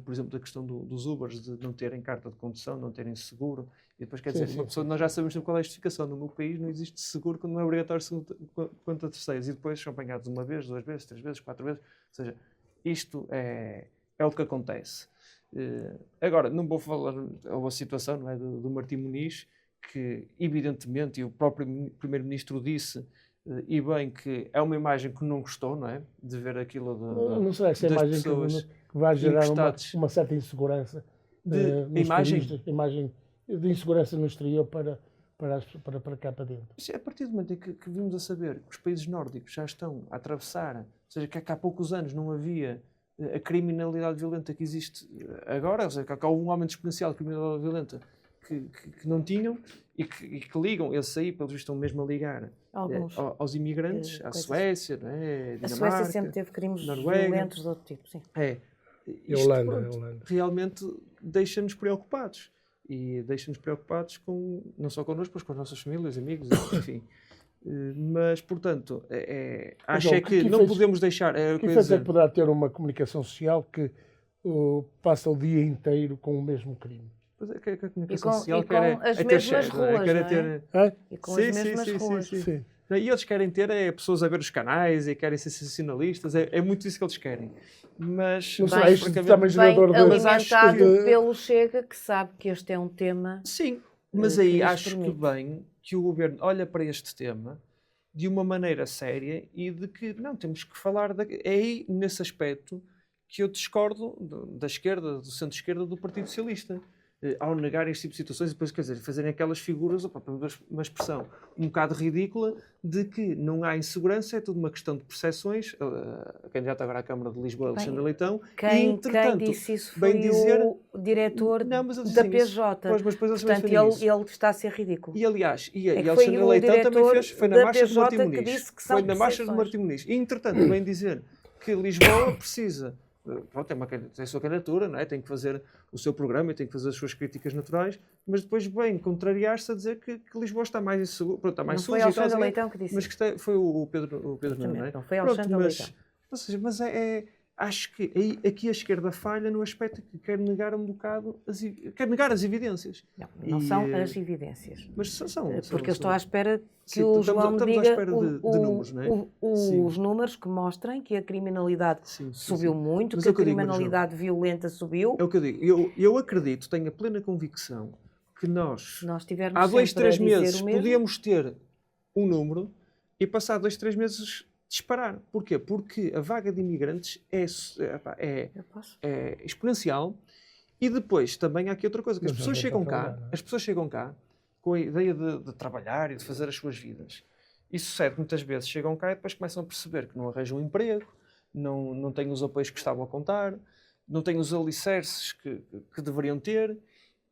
Speaker 2: por exemplo, da questão dos Ubers, de não terem carta de condução, não terem seguro. E depois, quer dizer, uma pessoa, nós já sabemos qual é a justificação. No meu país não existe seguro quando não é obrigatório quanto a terceiros. E depois são apanhados uma vez, 2 vezes, 3 vezes, 4 vezes. Ou seja, isto é o que acontece. Agora, não vou falar a situação, não é, do Martim Muniz, que evidentemente, e o próprio Primeiro-Ministro disse, e bem, que é uma imagem que não gostou, não é? De ver aquilo
Speaker 1: não sei se é a imagem que vai gerar uma certa insegurança. Imagem de insegurança no exterior para cá para dentro.
Speaker 2: A partir do momento em que vimos a saber que os países nórdicos já estão a atravessar, ou seja, que há poucos anos não havia a criminalidade violenta que existe agora, ou seja, que há um aumento exponencial de criminalidade violenta que não tinham e que ligam, eles aí, pelo visto, estão mesmo a ligar aos imigrantes, à Suécia, não é?
Speaker 3: A Suécia sempre teve crimes violentos de outro tipo, sim.
Speaker 1: Holanda.
Speaker 2: Realmente deixa-nos preocupados. E deixa-nos preocupados não só connosco, mas com as nossas famílias, amigos, enfim. Mas, portanto, acho que não podemos deixar...
Speaker 1: Que efeito é que poderá ter uma comunicação social que passa o dia inteiro com o mesmo crime?
Speaker 2: Pois é, que a comunicação social
Speaker 3: com as mesmas ruas, E com as mesmas ruas.
Speaker 1: Sim.
Speaker 2: E eles querem ter pessoas a ver os canais e querem ser sensacionalistas, é muito isso que eles querem. Mas
Speaker 1: não sei, isto também gerador de...
Speaker 3: alimentado pelo Chega, que sabe que este é um tema...
Speaker 2: Sim, mas aí acho que bem que o governo olha para este tema de uma maneira séria e de que, não, temos que falar... É aí, nesse aspecto, que eu discordo da esquerda, do centro-esquerda, do Partido Socialista. Ao negarem este tipo de situações e depois, quer dizer, fazerem aquelas figuras, uma expressão um bocado ridícula, de que não há insegurança, é tudo uma questão de percepções. A candidata agora à Câmara de Lisboa, Alexandre Leitão,
Speaker 3: quem disse isso foi o diretor da PJ. Portanto, ele está a ser ridículo.
Speaker 2: E aliás, Alexandre Leitão também foi na marcha de Martim Muniz. Foi na marcha de Martim Muniz. E, entretanto, vem dizer que Lisboa precisa... Pronto, tem a sua candidatura, não é? Tem que fazer o seu programa e tem que fazer as suas críticas naturais, mas depois vem contrariar-se a dizer que Lisboa está mais inseguro, está mais suja.
Speaker 3: Não foi Alexandre Leitão que disse
Speaker 2: mas que foi o Pedro não é?
Speaker 3: Não foi Alexandre Leitão.
Speaker 2: Ou seja, mas acho que aqui a esquerda falha no aspecto que quer negar um bocado, quer negar as evidências.
Speaker 3: Não são as evidências.
Speaker 2: Mas são.
Speaker 3: Porque eu estou à espera que o João me diga
Speaker 2: números, não é?
Speaker 3: Os números que mostrem que a criminalidade subiu muito, que a criminalidade violenta subiu.
Speaker 2: É o que eu digo. Eu acredito, tenho a plena convicção que nós
Speaker 3: tivermos
Speaker 2: há 2, 3 meses podíamos ter um número e passar 2, 3 meses disparar. Porquê? Porque a vaga de imigrantes é exponencial. E depois também há aqui outra coisa, que as pessoas chegam cá com a ideia de trabalhar e de fazer as suas vidas. E sucede que muitas vezes chegam cá e depois começam a perceber que não arranjam um emprego, não têm os apoios que estavam a contar, não têm os alicerces que deveriam ter.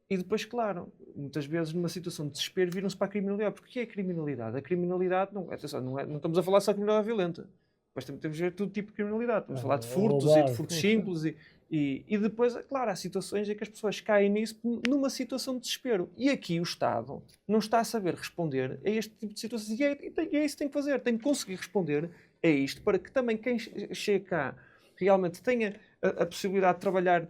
Speaker 2: E depois, claro, muitas vezes numa situação de desespero viram-se para a criminalidade. Porque o que é a criminalidade? A criminalidade, não estamos a falar só de criminalidade violenta. Depois temos de ver todo tipo de criminalidade. Estamos a falar de furtos e de furtos simples. E depois, claro, há situações em que as pessoas caem nisso numa situação de desespero. E aqui o Estado não está a saber responder a este tipo de situações. E é isso que tem que fazer. Tem que conseguir responder a isto para que também quem chega cá realmente tenha a possibilidade de trabalhar,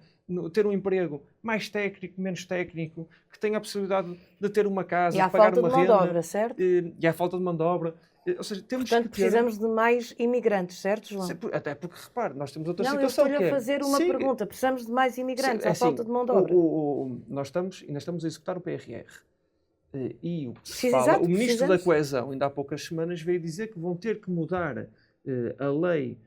Speaker 2: ter um emprego mais técnico, menos técnico, que tenha a possibilidade de ter uma casa, de pagar uma renda.
Speaker 3: E há falta de mão de obra, certo?
Speaker 2: E há falta de mão de obra. Ou seja,
Speaker 3: portanto, precisamos de mais imigrantes, certo, João?
Speaker 2: Até porque, repare, nós temos outra
Speaker 3: situação.
Speaker 2: situação.
Speaker 3: Não, eu estou-lhe a fazer uma pergunta. Precisamos de mais imigrantes, há falta de mão de obra.
Speaker 2: Nós ainda estamos a executar o PRR. E
Speaker 3: o
Speaker 2: Ministro da Coesão, ainda há poucas semanas, veio dizer que vão ter que mudar a lei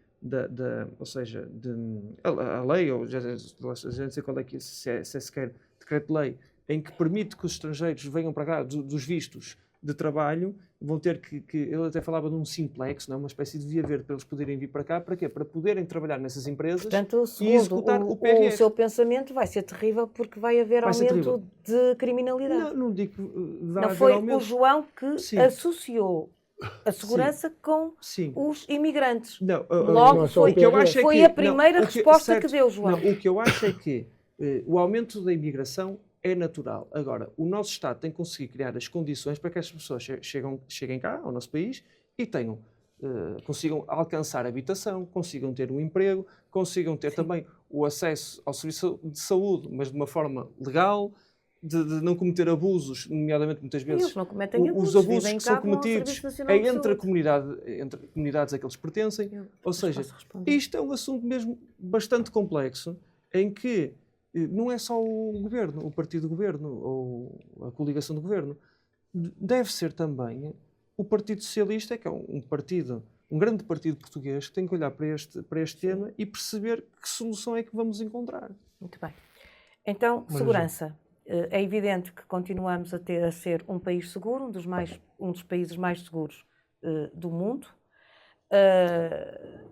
Speaker 2: a lei, ou já não sei qual é que se é sequer decreto-lei, em que permite que os estrangeiros venham para cá dos vistos de trabalho, vão ter que ele até falava de um simplex, não é? Uma espécie de via verde para eles poderem vir para cá. Para quê? Para poderem trabalhar nessas empresas.
Speaker 3: Portanto,
Speaker 2: e executar o PRR.
Speaker 3: O seu pensamento vai ser terrível porque vai haver aumento de criminalidade.
Speaker 2: Não digo que vai
Speaker 3: não
Speaker 2: haver
Speaker 3: foi
Speaker 2: aumento.
Speaker 3: O João que associou a segurança com os imigrantes.
Speaker 2: Não,
Speaker 3: logo foi a primeira resposta que deu, João.
Speaker 2: Não, o que eu acho é que o aumento da imigração é natural. Agora, o nosso Estado tem que conseguir criar as condições para que as pessoas cheguem cá, ao nosso país, e consigam alcançar habitação, consigam ter um emprego, consigam ter também o acesso ao serviço de saúde, mas de uma forma legal, de não cometer abusos, nomeadamente muitas vezes
Speaker 3: eles não cometem abusos,
Speaker 2: os abusos que são cometidos entre comunidades a que eles pertencem. Ou seja, isto é um assunto mesmo bastante complexo, em que não é só o governo, o partido do governo ou a coligação do governo. Deve ser também o Partido Socialista, que é um grande partido português, que tem que olhar para este tema e perceber que solução é que vamos encontrar.
Speaker 3: Muito bem. Então, segurança. É evidente que continuamos a ser um país seguro, um dos países mais seguros do mundo.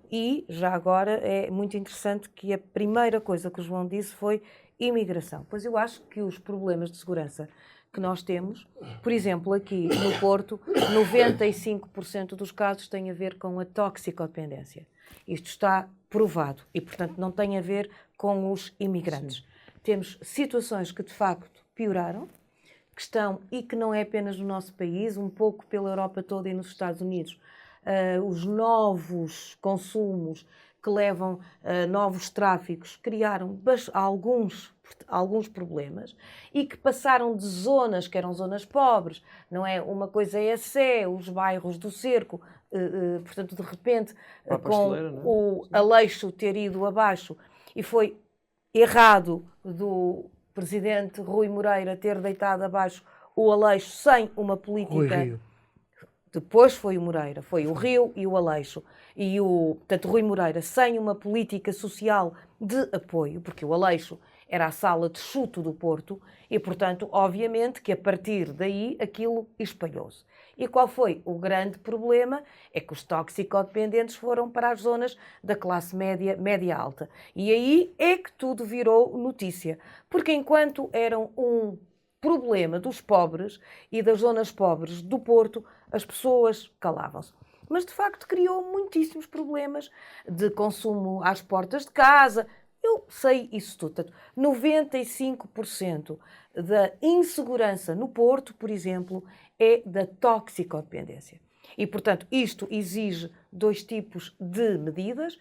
Speaker 3: E, já agora, é muito interessante que a primeira coisa que o João disse foi imigração. Pois eu acho que os problemas de segurança que nós temos, por exemplo, aqui no Porto, 95% dos casos têm a ver com a toxicodependência. Isto está provado e, portanto, não tem a ver com os imigrantes. Sim. Temos situações que, de facto, pioraram, que estão, e que não é apenas no nosso país, um pouco pela Europa toda e nos Estados Unidos, os novos consumos que levam a novos tráficos criaram alguns problemas e que passaram de zonas que eram zonas pobres, não é? Uma coisa é a Sé, os bairros do Cerco, portanto, de repente, com o Aleixo ter ido abaixo, e foi errado do presidente Rui Moreira ter deitado abaixo o Aleixo sem uma política. Depois foi o Moreira, foi o Rio e o Aleixo. E portanto, Rui Moreira, sem uma política social de apoio, porque o Aleixo era a sala de chuto do Porto, e, portanto, obviamente que a partir daí aquilo espalhou-se. E qual foi o grande problema? É que os toxicodependentes foram para as zonas da classe média alta. E aí é que tudo virou notícia. Porque enquanto eram um problema dos pobres e das zonas pobres do Porto, as pessoas calavam-se. Mas, de facto, criou muitíssimos problemas de consumo às portas de casa. Eu sei isso tudo. Portanto, 95% da insegurança no Porto, por exemplo, é da toxicodependência. E, portanto, isto exige dois tipos de medidas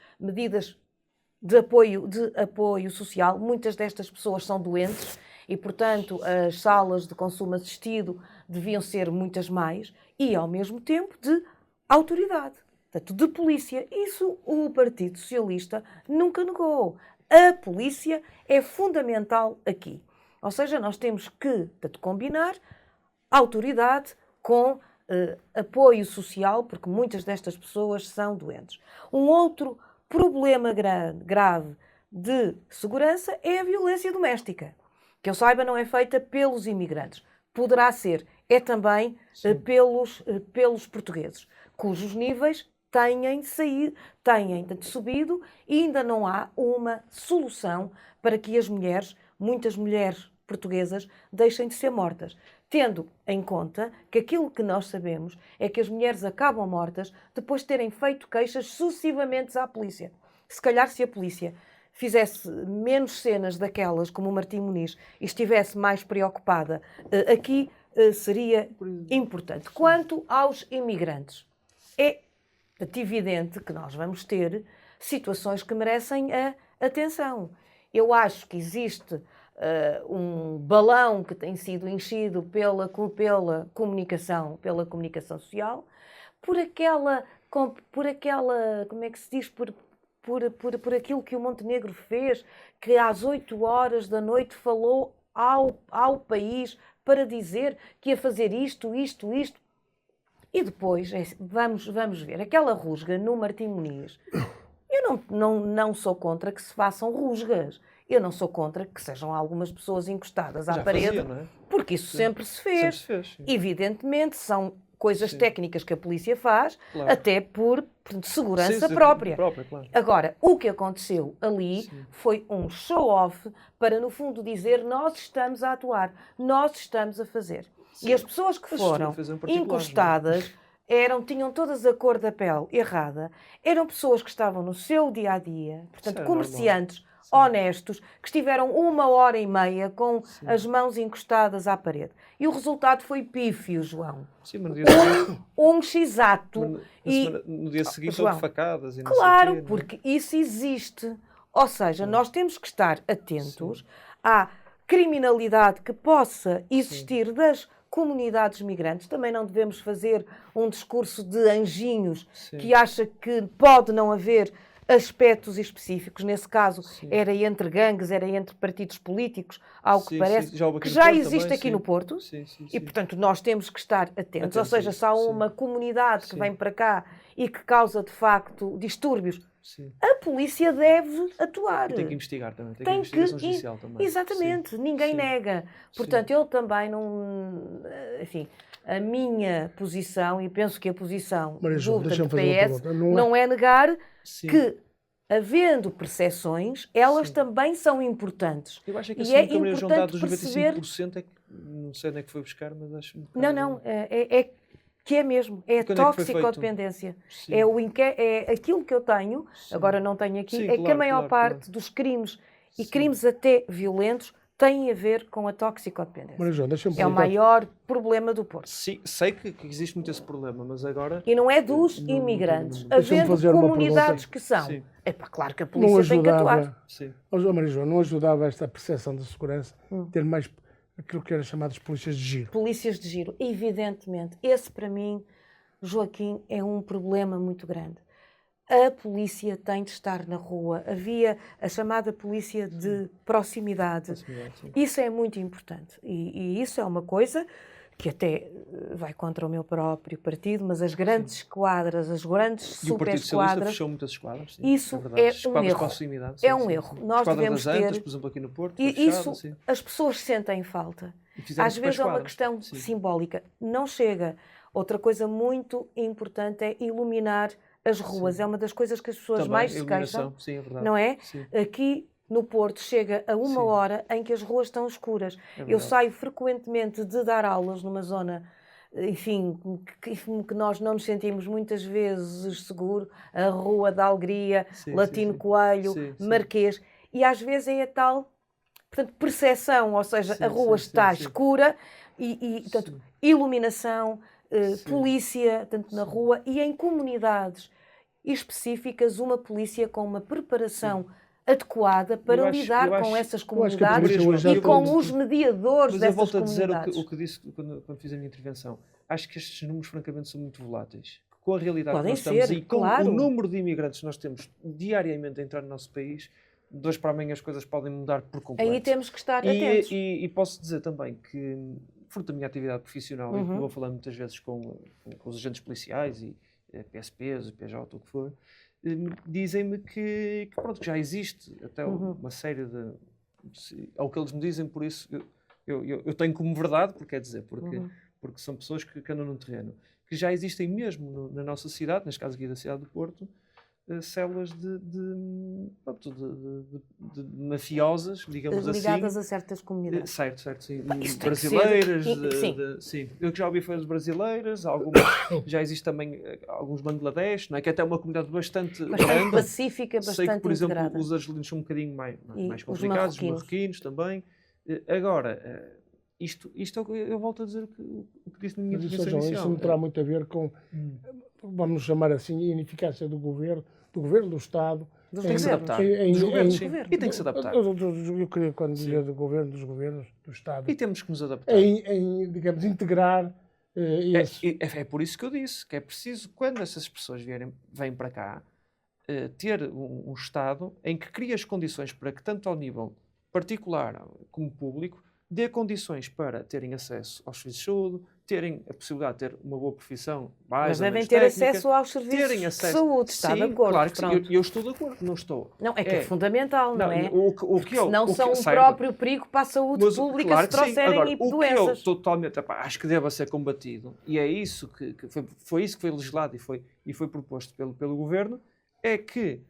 Speaker 3: de apoio social. Muitas destas pessoas são doentes e, portanto, as salas de consumo assistido deviam ser muitas mais e, ao mesmo tempo, de autoridade, portanto, de polícia. Isso o Partido Socialista nunca negou. A polícia é fundamental aqui. Ou seja, nós temos que, portanto, combinar autoridade com apoio social, porque muitas destas pessoas são doentes. Um outro problema grave de segurança é a violência doméstica. Que eu saiba, não é feita pelos imigrantes. Poderá ser, é também pelos portugueses, cujos níveis têm subido e ainda não há uma solução para que as mulheres, muitas mulheres portuguesas, deixem de ser mortas. Tendo em conta que aquilo que nós sabemos é que as mulheres acabam mortas depois de terem feito queixas sucessivamente à polícia. Se calhar, se a polícia fizesse menos cenas daquelas como o Martim Muniz e estivesse mais preocupada aqui, seria importante. Quanto aos imigrantes, é evidente que nós vamos ter situações que merecem a atenção. Eu acho que existe um balão que tem sido enchido pela comunicação social, por aquela, como é que se diz, por aquilo que o Montenegro fez, que às 8 horas da noite falou ao país para dizer que ia fazer isto. E depois, vamos ver, aquela rusga no Martim Muniz. Eu não sou contra que se façam rusgas. Eu não sou contra que sejam algumas pessoas encostadas à parede,
Speaker 2: não é?
Speaker 3: porque isso sempre se fez. Evidentemente, são coisas técnicas que a polícia faz, até por segurança própria.
Speaker 2: Claro.
Speaker 3: Agora, o que aconteceu ali foi um show-off para, no fundo, dizer nós estamos a atuar, nós estamos a fazer. E as pessoas que foram encostadas tinham todas a cor da pele errada, eram pessoas que estavam no seu dia-a-dia, portanto, comerciantes honestos, que estiveram 1h30 com as mãos encostadas à parede. E o resultado foi pífio, João.
Speaker 2: Sim, mas no dia seguinte...
Speaker 3: Um x-ato.
Speaker 2: No dia seguinte houve facadas. E não
Speaker 3: claro,
Speaker 2: sei o quê,
Speaker 3: porque isso existe. Ou seja, nós temos que estar atentos à criminalidade que possa existir das comunidades migrantes. Também não devemos fazer um discurso de anjinhos que acha que pode não haver aspectos específicos. Nesse caso, era entre gangues, era entre partidos políticos, ao que parece, que já existe aqui no Porto. E, portanto, nós temos que estar atentos. Ou seja, se há uma comunidade que vem para cá e que causa, de facto, distúrbios, a polícia deve atuar.
Speaker 2: E tem que investigar também. Tem que investigação judicial também.
Speaker 3: Exatamente. Ninguém nega. Portanto, eu também não... Enfim, a minha posição, e penso que a posição do PS não é negar que, havendo percepções, elas também são importantes.
Speaker 2: Eu acho que a Maria João dá dos 95% é que... Não sei onde é que foi buscar, mas acho...
Speaker 3: Não. É mesmo. É a toxicodependência. É aquilo que eu tenho, agora não tenho aqui, que a maior parte dos crimes, e crimes até violentos, têm a ver com a toxicodependência. É o maior problema do Porto.
Speaker 2: Sim, sei que existe muito esse problema, mas agora...
Speaker 3: E não é dos imigrantes. Havendo comunidades que são. É claro que a polícia tem que atuar.
Speaker 1: Maria João, não ajudava esta percepção de segurança ter mais aquilo que era chamado de polícias de giro?
Speaker 3: Polícias de giro, evidentemente. Esse, para mim, Joaquim, é um problema muito grande. A polícia tem de estar na rua. Havia a chamada polícia de proximidade. Isso é muito importante. E isso é uma coisa que até vai contra o meu próprio partido, mas as grandes esquadras, as grandes super esquadras...
Speaker 2: fechou muitas esquadras.
Speaker 3: Isso é um erro. É um erro. Nós devemos ter...
Speaker 2: por exemplo, aqui no Porto,
Speaker 3: e isso as pessoas sentem falta. Às vezes é uma questão simbólica. Não chega. Outra coisa muito importante é iluminar as ruas. É uma das coisas que as pessoas também mais se queixam.
Speaker 2: É verdade.
Speaker 3: Não é? Aqui no Porto chega a 1h em que as ruas estão escuras. Eu saio frequentemente de dar aulas numa zona, enfim, que nós não nos sentimos muitas vezes seguro, a Rua da Alegria, Latino Coelho, Marquês, e às vezes é a tal, portanto, percepção, ou seja, a rua está escura e portanto, iluminação, polícia, tanto na rua e em comunidades específicas, uma polícia com uma preparação adequada para lidar com essas comunidades e com os mediadores dessas comunidades. Mas eu volto a
Speaker 2: dizer o que disse quando fiz a minha intervenção. Acho que estes números, francamente, são muito voláteis. Com a realidade que nós estamos e com o número de imigrantes que nós temos diariamente a entrar no nosso país, de hoje para amanhã as coisas podem mudar por completo.
Speaker 3: Aí temos que estar atentos.
Speaker 2: E posso dizer também que fruto da minha atividade profissional, e que vou falando muitas vezes com os agentes policiais e PSPs, PJ, o que for, dizem-me que pronto, que já existe até uma série de... É o que eles me dizem, por isso eu tenho como verdade, porque são pessoas que andam no terreno, que já existem mesmo na nossa cidade, neste caso aqui da cidade do Porto, células de mafiosas, digamos assim.
Speaker 3: Ligadas a certas comunidades.
Speaker 2: Certo, sim.
Speaker 3: Isto
Speaker 2: Brasileiras.
Speaker 3: Sim.
Speaker 2: Eu que já ouvi foi as brasileiras, algumas, já existe também alguns Bangladesh, não é? Que até é uma comunidade bastante grande.
Speaker 3: pacífica, bastante
Speaker 2: Sei que, por exemplo,
Speaker 3: integrada.
Speaker 2: os argelinos são um bocadinho mais
Speaker 3: Os
Speaker 2: complicados, os
Speaker 3: marroquinos.
Speaker 2: marroquinos também. Agora, isto é o que eu volto a dizer o que disse na minha
Speaker 1: Mas
Speaker 2: intervenção
Speaker 1: isso
Speaker 2: inicial.
Speaker 1: não terá muito a ver com, vamos chamar assim, a ineficácia do governo, do Estado.
Speaker 3: Dos
Speaker 2: Tem que se
Speaker 3: governos.
Speaker 2: adaptar. Dos governos, sim.
Speaker 3: governos.
Speaker 2: E tem que se adaptar.
Speaker 1: Eu queria, quando dizer do governo, dos governos, do Estado,
Speaker 2: E temos que nos adaptar.
Speaker 1: digamos, integrar esse...
Speaker 2: É por isso que eu disse que é preciso, quando essas pessoas vêm para cá, ter um Estado em que crie as condições para que, tanto ao nível particular como público, dê condições para terem acesso aos serviços de saúde, terem a possibilidade de ter uma boa profissão,
Speaker 3: Mas devem ter acesso aos serviços de saúde, está de acordo.
Speaker 2: Claro que
Speaker 3: pronto.
Speaker 2: sim, eu estou de acordo, não estou.
Speaker 3: Não, é que é fundamental, não é?
Speaker 2: Senão
Speaker 3: são um próprio perigo para a saúde pública
Speaker 2: claro
Speaker 3: se
Speaker 2: que sim.
Speaker 3: trouxerem
Speaker 2: Agora,
Speaker 3: doenças.
Speaker 2: O que eu totalmente acho que deva ser combatido, e é isso foi isso que foi legislado e foi proposto pelo Governo, é que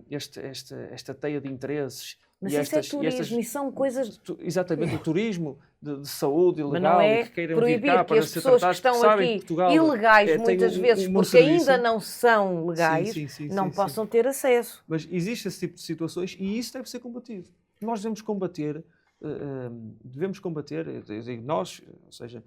Speaker 2: esta teia de interesses...
Speaker 3: Mas isso é turismo, e são coisas...
Speaker 2: Exatamente, o turismo de saúde ilegal,
Speaker 3: mas não é
Speaker 2: e que queiram
Speaker 3: proibir
Speaker 2: vir cá
Speaker 3: que
Speaker 2: para
Speaker 3: as
Speaker 2: ser
Speaker 3: pessoas que
Speaker 2: tratados,
Speaker 3: estão
Speaker 2: sabem
Speaker 3: aqui
Speaker 2: que Portugal
Speaker 3: ilegais muitas vezes, porque
Speaker 2: serviço.
Speaker 3: ainda não são legais, não possam ter acesso.
Speaker 2: Mas existe esse tipo de situações e isso deve ser combatido. Nós devemos combater, eu digo nós, ou seja,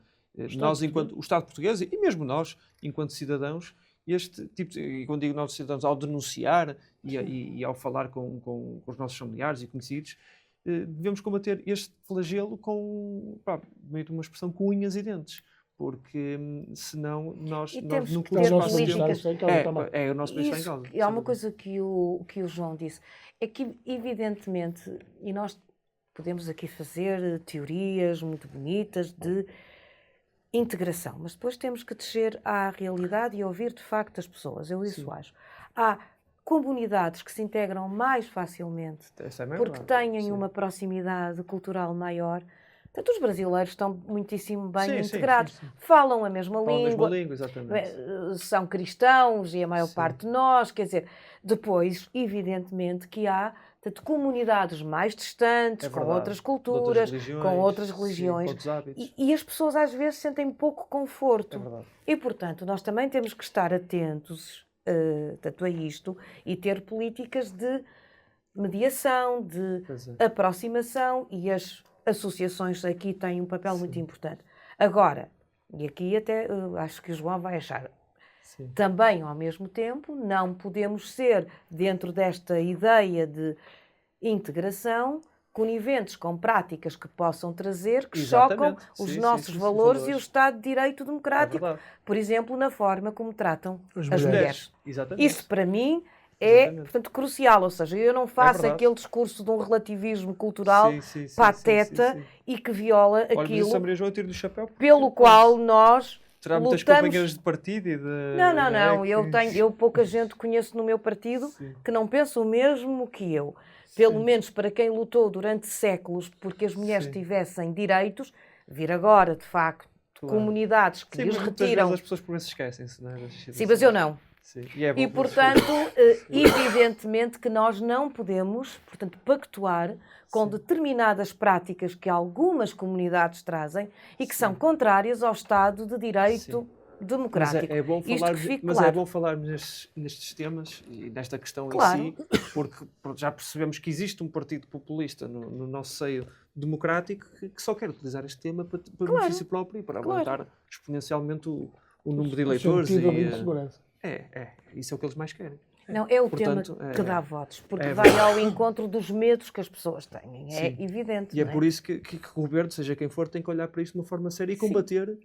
Speaker 2: nós enquanto o Estado português e mesmo nós, enquanto cidadãos, este tipo e quando digo nós cidadãos, ao denunciar e ao falar com os nossos familiares e conhecidos, devemos combater este flagelo com, meio de uma expressão, com unhas e dentes, porque senão nós no
Speaker 3: que ter
Speaker 1: políticas.
Speaker 2: o nosso país está em causa.
Speaker 3: E há uma coisa que o João disse, é que evidentemente, e nós podemos aqui fazer teorias muito bonitas de integração, mas depois temos que descer à realidade e ouvir de facto as pessoas, eu isso acho. Há comunidades que se integram mais facilmente porque têm uma proximidade cultural maior. Portanto, os brasileiros estão muitíssimo bem integrados, falam a mesma língua,
Speaker 2: exatamente.
Speaker 3: São cristãos e a maior parte de nós, quer dizer, depois, evidentemente, que há comunidades mais distantes, com outras culturas, com outras religiões,
Speaker 2: outros hábitos.
Speaker 3: E as pessoas às vezes sentem pouco conforto.
Speaker 2: É verdade.
Speaker 3: E, portanto, nós também temos que estar atentos tanto a isto e ter políticas de mediação, de aproximação, e as associações aqui têm um papel muito importante. Agora, e aqui até acho que o João vai achar, também ao mesmo tempo não podemos ser, dentro desta ideia de integração, coniventes com práticas que possam trazer, que chocam os nossos valores e o Estado de Direito Democrático, por exemplo, na forma como tratam as mulheres. Isso, para mim, é, portanto, crucial. Ou seja, eu não faço aquele discurso de um relativismo cultural pateta e que viola aquilo pelo qual nós
Speaker 2: terá muitas
Speaker 3: lutamos.
Speaker 2: companheiras de partido e de...
Speaker 3: Não. Eu pouca gente conheço no meu partido que não pensa o mesmo que eu. Pelo menos para quem lutou durante séculos porque as mulheres tivessem direitos, vir agora, de facto, comunidades que lhes retiram...
Speaker 2: Vezes as pessoas por isso esquecem-se, não é?
Speaker 3: Sim, mas eu não.
Speaker 2: Sim.
Speaker 3: E, portanto, evidentemente que nós não podemos, portanto, pactuar com determinadas práticas que algumas comunidades trazem e que são contrárias ao Estado de Direito democrático.
Speaker 2: Mas é bom falar nestes temas e nesta questão em si, porque já percebemos que existe um partido populista no nosso seio democrático que só quer utilizar este tema para benefício próprio e para aumentar exponencialmente o número de eleitores. Isso é o que eles mais querem.
Speaker 3: Não, é o tema que dá votos, porque vai ao encontro dos medos que as pessoas têm, é evidente.
Speaker 2: E é por isso que o governo, seja quem for, tem que olhar para isto de uma forma séria e combater.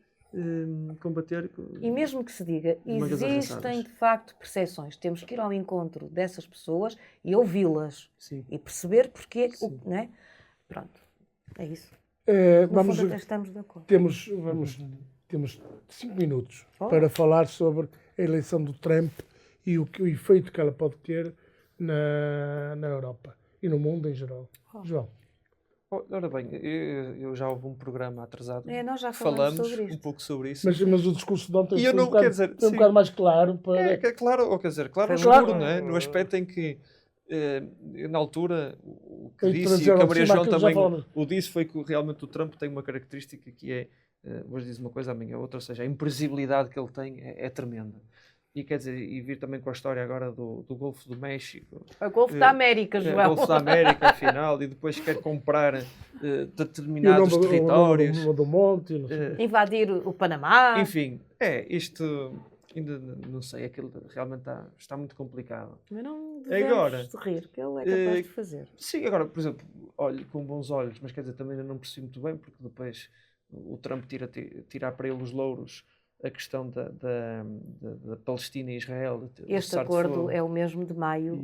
Speaker 3: E mesmo que se diga, existem de facto percepções, temos que ir ao encontro dessas pessoas e ouvi-las e perceber porque, não é? Pronto, é isso.
Speaker 1: Vamos,
Speaker 3: fundo, até estamos de acordo.
Speaker 1: temos 5 minutos
Speaker 3: Oh.
Speaker 1: para falar sobre a eleição do Trump e o efeito que ela pode ter na Europa e no mundo em geral. João.
Speaker 2: Ora bem, eu já houve um programa atrasado.
Speaker 3: Nós já falamos sobre isto.
Speaker 2: um pouco sobre isso.
Speaker 1: Mas o discurso de ontem
Speaker 2: E eu
Speaker 1: foi
Speaker 2: não, quer dizer,
Speaker 1: foi um
Speaker 2: sim.
Speaker 1: bocado mais claro. Para...
Speaker 2: Claro, ou quer dizer, claro,
Speaker 3: Foi
Speaker 2: escuro,
Speaker 3: muito-
Speaker 2: não é? No aspecto em que, na altura, o que
Speaker 1: Foi
Speaker 2: disse, e
Speaker 1: trazer
Speaker 2: o que a
Speaker 1: ao
Speaker 2: Maria
Speaker 1: de cima
Speaker 2: João
Speaker 1: aquilo que já
Speaker 2: também
Speaker 1: falamos.
Speaker 2: o disse, foi que realmente o Trump tem uma característica que é, hoje diz uma coisa, amanhã outra, ou seja, a imprevisibilidade que ele tem é tremenda. E quer dizer, e vir também com a história agora do Golfo do México,
Speaker 3: O Golfo da América, João.
Speaker 2: Golfo da América, afinal, e depois quer comprar
Speaker 1: E o
Speaker 2: determinados
Speaker 1: nome
Speaker 2: territórios.
Speaker 1: do monte. Não sei.
Speaker 3: Invadir o Panamá.
Speaker 2: Enfim, isto ainda não sei, aquilo realmente está muito complicado.
Speaker 3: Mas não devemos
Speaker 2: Agora,
Speaker 3: de rir, que ele é capaz de fazer.
Speaker 2: Sim, agora, por exemplo, olho com bons olhos, mas quer dizer, também ainda não percebi muito bem, porque depois o Trump tirar para ele os louros a questão da Palestina e Israel.
Speaker 3: Este acordo é o mesmo de maio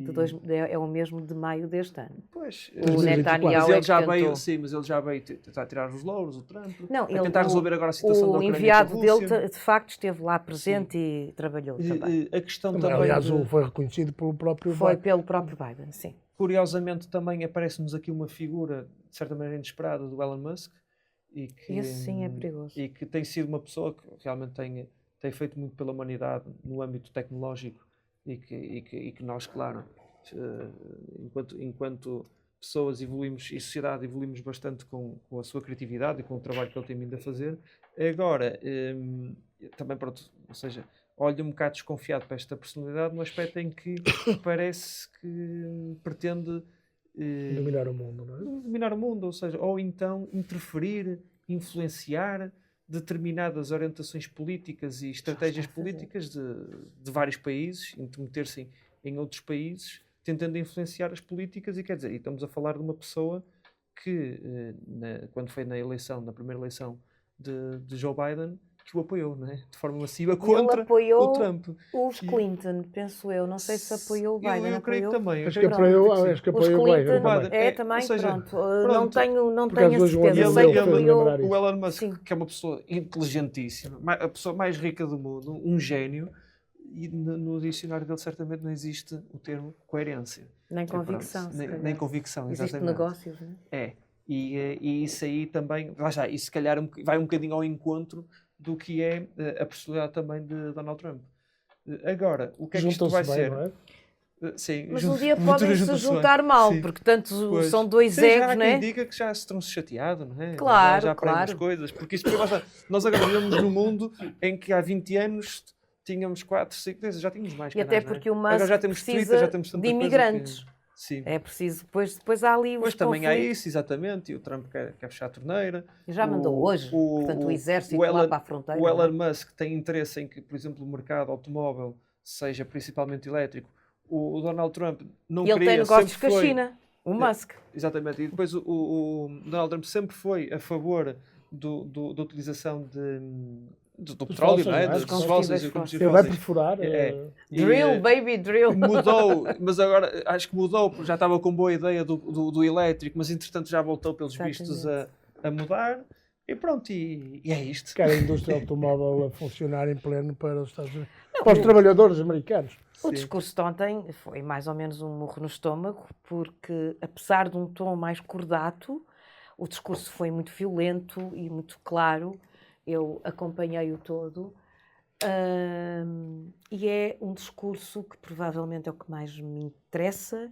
Speaker 3: é o mesmo de maio deste ano.
Speaker 2: Pois,
Speaker 3: O
Speaker 1: 2024.
Speaker 3: Netanyahu
Speaker 2: mas
Speaker 3: é
Speaker 2: ele
Speaker 3: que
Speaker 2: já
Speaker 3: tentou.
Speaker 2: veio, sim, mas ele já veio tentar tirar os louros, o Trump,
Speaker 3: Não,
Speaker 2: a tentar resolver agora a situação da
Speaker 3: o
Speaker 2: Ucrânia
Speaker 3: enviado
Speaker 2: com a Rússia.
Speaker 3: dele, de facto, esteve lá presente e trabalhou também.
Speaker 2: A questão
Speaker 1: Mas,
Speaker 2: também,
Speaker 1: aliás, foi reconhecido pelo próprio
Speaker 3: Foi
Speaker 1: Biden.
Speaker 3: pelo próprio Biden, sim.
Speaker 2: curiosamente, também aparece-nos aqui uma figura, de certa maneira, inesperada do Elon Musk. E que,
Speaker 3: Esse sim é perigoso.
Speaker 2: E que tem sido uma pessoa que realmente tem feito muito pela humanidade no âmbito tecnológico e que nós, claro, enquanto pessoas evoluímos e sociedade evoluímos bastante com a sua criatividade e com o trabalho que ele tem vindo a fazer. Agora, também pronto, ou seja, olho um bocado desconfiado para esta personalidade no aspecto em que parece que pretende
Speaker 1: Dominar o mundo, não é?
Speaker 2: dominar o mundo, ou seja, ou então interferir, influenciar determinadas orientações políticas e estratégias políticas de vários países, intermeter-se em outros países, tentando influenciar as políticas. E quer dizer, e estamos a falar de uma pessoa que, quando foi na primeira eleição de Joe Biden, que o apoiou, não é? De forma massiva contra o Trump.
Speaker 3: Os Clinton, penso eu. Não sei se apoiou o Biden.
Speaker 2: Eu creio que também.
Speaker 1: Acho que apoiou o
Speaker 3: Os
Speaker 1: Biden.
Speaker 3: Clinton,
Speaker 2: Biden.
Speaker 3: também,
Speaker 2: Ou seja,
Speaker 3: pronto. Não tenho
Speaker 1: Porque
Speaker 3: a
Speaker 1: as duas
Speaker 3: certeza.
Speaker 1: vão
Speaker 3: Sei que
Speaker 1: fez
Speaker 3: apoiou.
Speaker 1: lembrar isso.
Speaker 2: O Elon Musk,
Speaker 3: Sim.
Speaker 2: que é uma pessoa inteligentíssima, a pessoa mais rica do mundo, um gênio, e no dicionário dele certamente não existe o termo coerência.
Speaker 3: Nem convicção.
Speaker 2: Nem convicção,
Speaker 3: Existe
Speaker 2: exatamente.
Speaker 3: negócios, não é?
Speaker 2: E isso aí também, lá já, e se calhar vai um bocadinho ao encontro do que é a personalidade também de Donald Trump. Agora, o que é que isto vai
Speaker 1: Juntam-se bem,
Speaker 2: ser?
Speaker 1: não é?
Speaker 2: Sim,
Speaker 3: Mas um dia podem se juntar mal,
Speaker 2: Sim.
Speaker 3: porque tanto
Speaker 2: Pois.
Speaker 3: são dois
Speaker 2: Sim, já há
Speaker 3: egos,
Speaker 2: quem
Speaker 3: não é?
Speaker 2: diga que já se terão-se chateado, não é?
Speaker 3: Claro,
Speaker 2: já aprendemos
Speaker 3: claro.
Speaker 2: coisas. Porque isso, nós agora vivemos num mundo em que há 20 anos tínhamos 4, 5, já tínhamos mais
Speaker 3: E
Speaker 2: canais,
Speaker 3: até
Speaker 2: não é?
Speaker 3: porque o
Speaker 2: Agora
Speaker 3: Musk
Speaker 2: já temos
Speaker 3: precisa
Speaker 2: Twitter, já temos tanta
Speaker 3: de
Speaker 2: coisa
Speaker 3: imigrantes.
Speaker 2: que- Sim.
Speaker 3: É preciso, depois há ali os
Speaker 2: Mas também há
Speaker 3: conflitos.
Speaker 2: isso, exatamente, e o Trump quer fechar a torneira.
Speaker 3: Já mandou hoje, portanto, o exército lá para a fronteira.
Speaker 2: O
Speaker 3: não é?
Speaker 2: Elon Musk tem interesse em que, por exemplo, o mercado automóvel seja principalmente elétrico. O Donald Trump não
Speaker 3: E ele
Speaker 2: queria,
Speaker 3: tem negócios
Speaker 2: sempre
Speaker 3: com a
Speaker 2: foi-
Speaker 3: China, o Musk.
Speaker 2: Exatamente, e depois o Donald Trump sempre foi a favor da utilização do petróleo,
Speaker 1: fósseis,
Speaker 2: não é?
Speaker 1: não é?
Speaker 2: Dos
Speaker 1: Dos
Speaker 2: fósseis e
Speaker 3: combustíveis
Speaker 2: combustíveis
Speaker 1: Ele vai
Speaker 2: fósseis.
Speaker 1: perfurar.
Speaker 3: Drill, baby, drill.
Speaker 2: Mudou, mas agora acho que mudou, porque já estava com boa ideia do elétrico, mas entretanto já voltou pelos vistos a mudar. E pronto, e é isto.
Speaker 1: Quer a indústria automóvel a funcionar em pleno para os Estados Unidos. Para os trabalhadores americanos.
Speaker 3: O discurso de ontem foi mais ou menos um murro no estômago, porque apesar de um tom mais cordato, o discurso foi muito violento e muito claro. Eu acompanhei-o todo. E é um discurso que provavelmente é o que mais me interessa.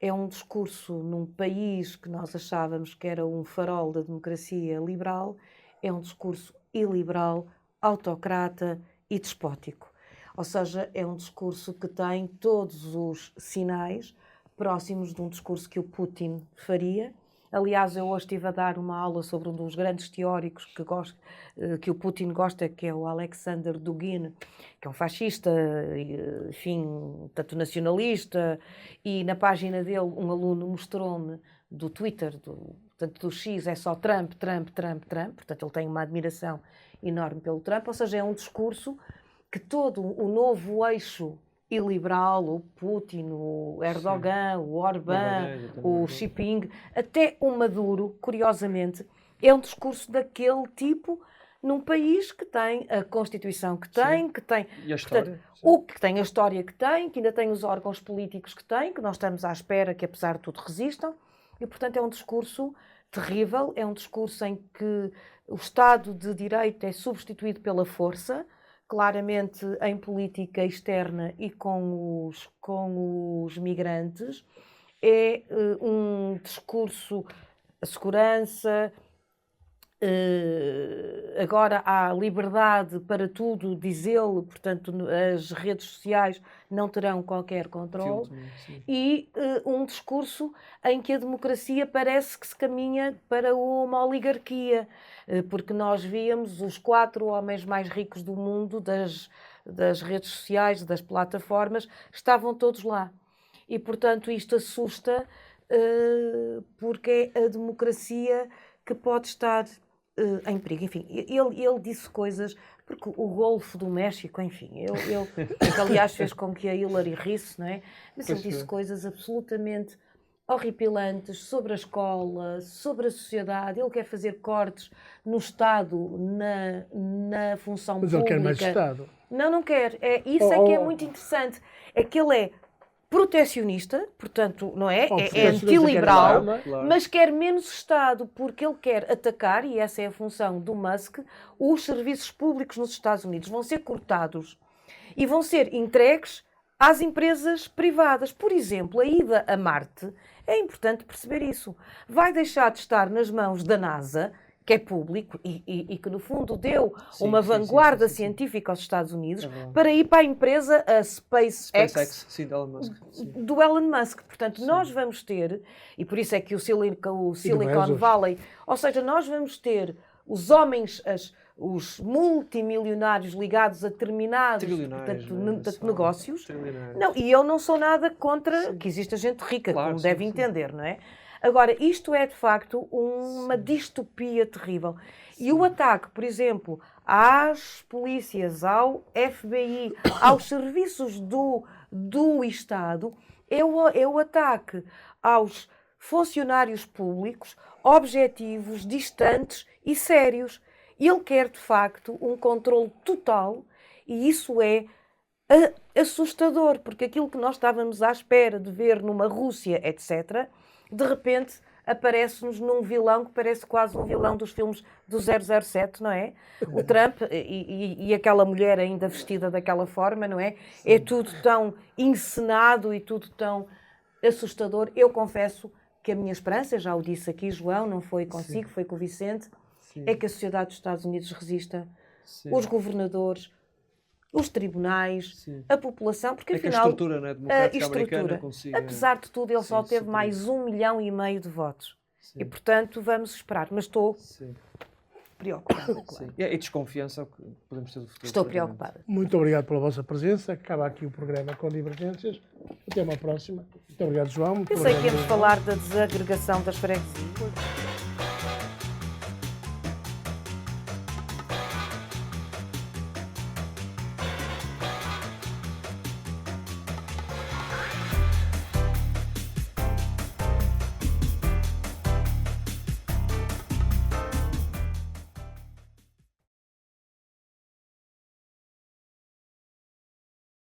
Speaker 3: É um discurso num país que nós achávamos que era um farol da democracia liberal. É um discurso iliberal, autocrata e despótico. Ou seja, é um discurso que tem todos os sinais próximos de um discurso que o Putin faria. Aliás, eu hoje estive a dar uma aula sobre um dos grandes teóricos que o Putin gosta, que é o Alexander Dugin, que é um fascista, enfim, tanto nacionalista, e na página dele um aluno mostrou-me do Twitter, portanto do X é só Trump, portanto ele tem uma admiração enorme pelo Trump, ou seja, é um discurso que todo o novo eixo iliberal, o Putin, o Erdogan, o Orbán, o Xi Jinping, até o Maduro, curiosamente, é um discurso daquele tipo num país que tem a Constituição que tem,
Speaker 2: E a história?
Speaker 3: portanto, o que tem a história que tem, que ainda tem os órgãos políticos que tem, que nós estamos à espera que, apesar de tudo, resistam. E, portanto, é um discurso terrível, é um discurso em que o Estado de Direito é substituído pela força, claramente em política externa e com os migrantes. É um discurso, a segurança, agora há liberdade para tudo, diz ele, portanto as redes sociais não terão qualquer controle, e um discurso em que a democracia parece que se caminha para uma oligarquia, porque nós víamos os 4 homens mais ricos do mundo das redes sociais, das plataformas, estavam todos lá. E, portanto, isto assusta, porque é a democracia que pode estar em perigo. Enfim, ele disse coisas, porque o Golfo do México, enfim, que aliás fez com que a Hillary risse, não é? Mas ele disse coisas absolutamente horripilantes sobre a escola, sobre a sociedade. Ele quer fazer cortes no Estado, na função pública.
Speaker 1: Mas ele quer mais Estado.
Speaker 3: Não quer. Isso é que é muito interessante. É que ele é protecionista, portanto, não é? É antiliberal, mas quer menos Estado, porque ele quer atacar, e essa é a função do Musk, os serviços públicos nos Estados Unidos. Vão ser cortados e vão ser entregues às empresas privadas. Por exemplo, a ida a Marte, é importante perceber isso. Vai deixar de estar nas mãos da NASA, que é público e que, no fundo, deu uma vanguarda científica aos Estados Unidos para ir para a empresa, a SpaceX
Speaker 2: sim, Elon Musk,
Speaker 3: do Elon Musk. Portanto, nós vamos ter, e por isso é que o Silicon Valley, ou seja, nós vamos ter os homens, os multimilionários ligados a determinados negócios. Não, e eu não sou nada contra que exista gente rica, como deve entender, não é? Agora, isto é, de facto, uma distopia terrível. E o ataque, por exemplo, às polícias, ao FBI, aos serviços do Estado, é o ataque aos funcionários públicos, objetivos, distantes e sérios. Ele quer, de facto, um controle total, e isso é assustador, porque aquilo que nós estávamos à espera de ver numa Rússia, etc., de repente aparece-nos num vilão que parece quase um vilão dos filmes do 007, não é? O Trump e aquela mulher ainda vestida daquela forma, não é? Sim. É tudo tão encenado e tudo tão assustador. Eu confesso que a minha esperança, já o disse aqui, João, não foi consigo, foi com o Vicente, é que a sociedade dos Estados Unidos resista, os governadores, os tribunais, a população, porque afinal...
Speaker 2: que a estrutura, né, democrática americana consiga...
Speaker 3: Apesar de tudo, ele só teve mais 1,5 milhão de votos. E, portanto, vamos esperar. Mas estou preocupada. Claro.
Speaker 2: E desconfiança que podemos ter do futuro.
Speaker 3: Estou preocupada.
Speaker 1: Muito obrigado pela vossa presença. Acaba aqui o programa com Divergências. Até uma próxima. Muito obrigado, João.
Speaker 3: Pensei que íamos falar da desagregação das freguesias.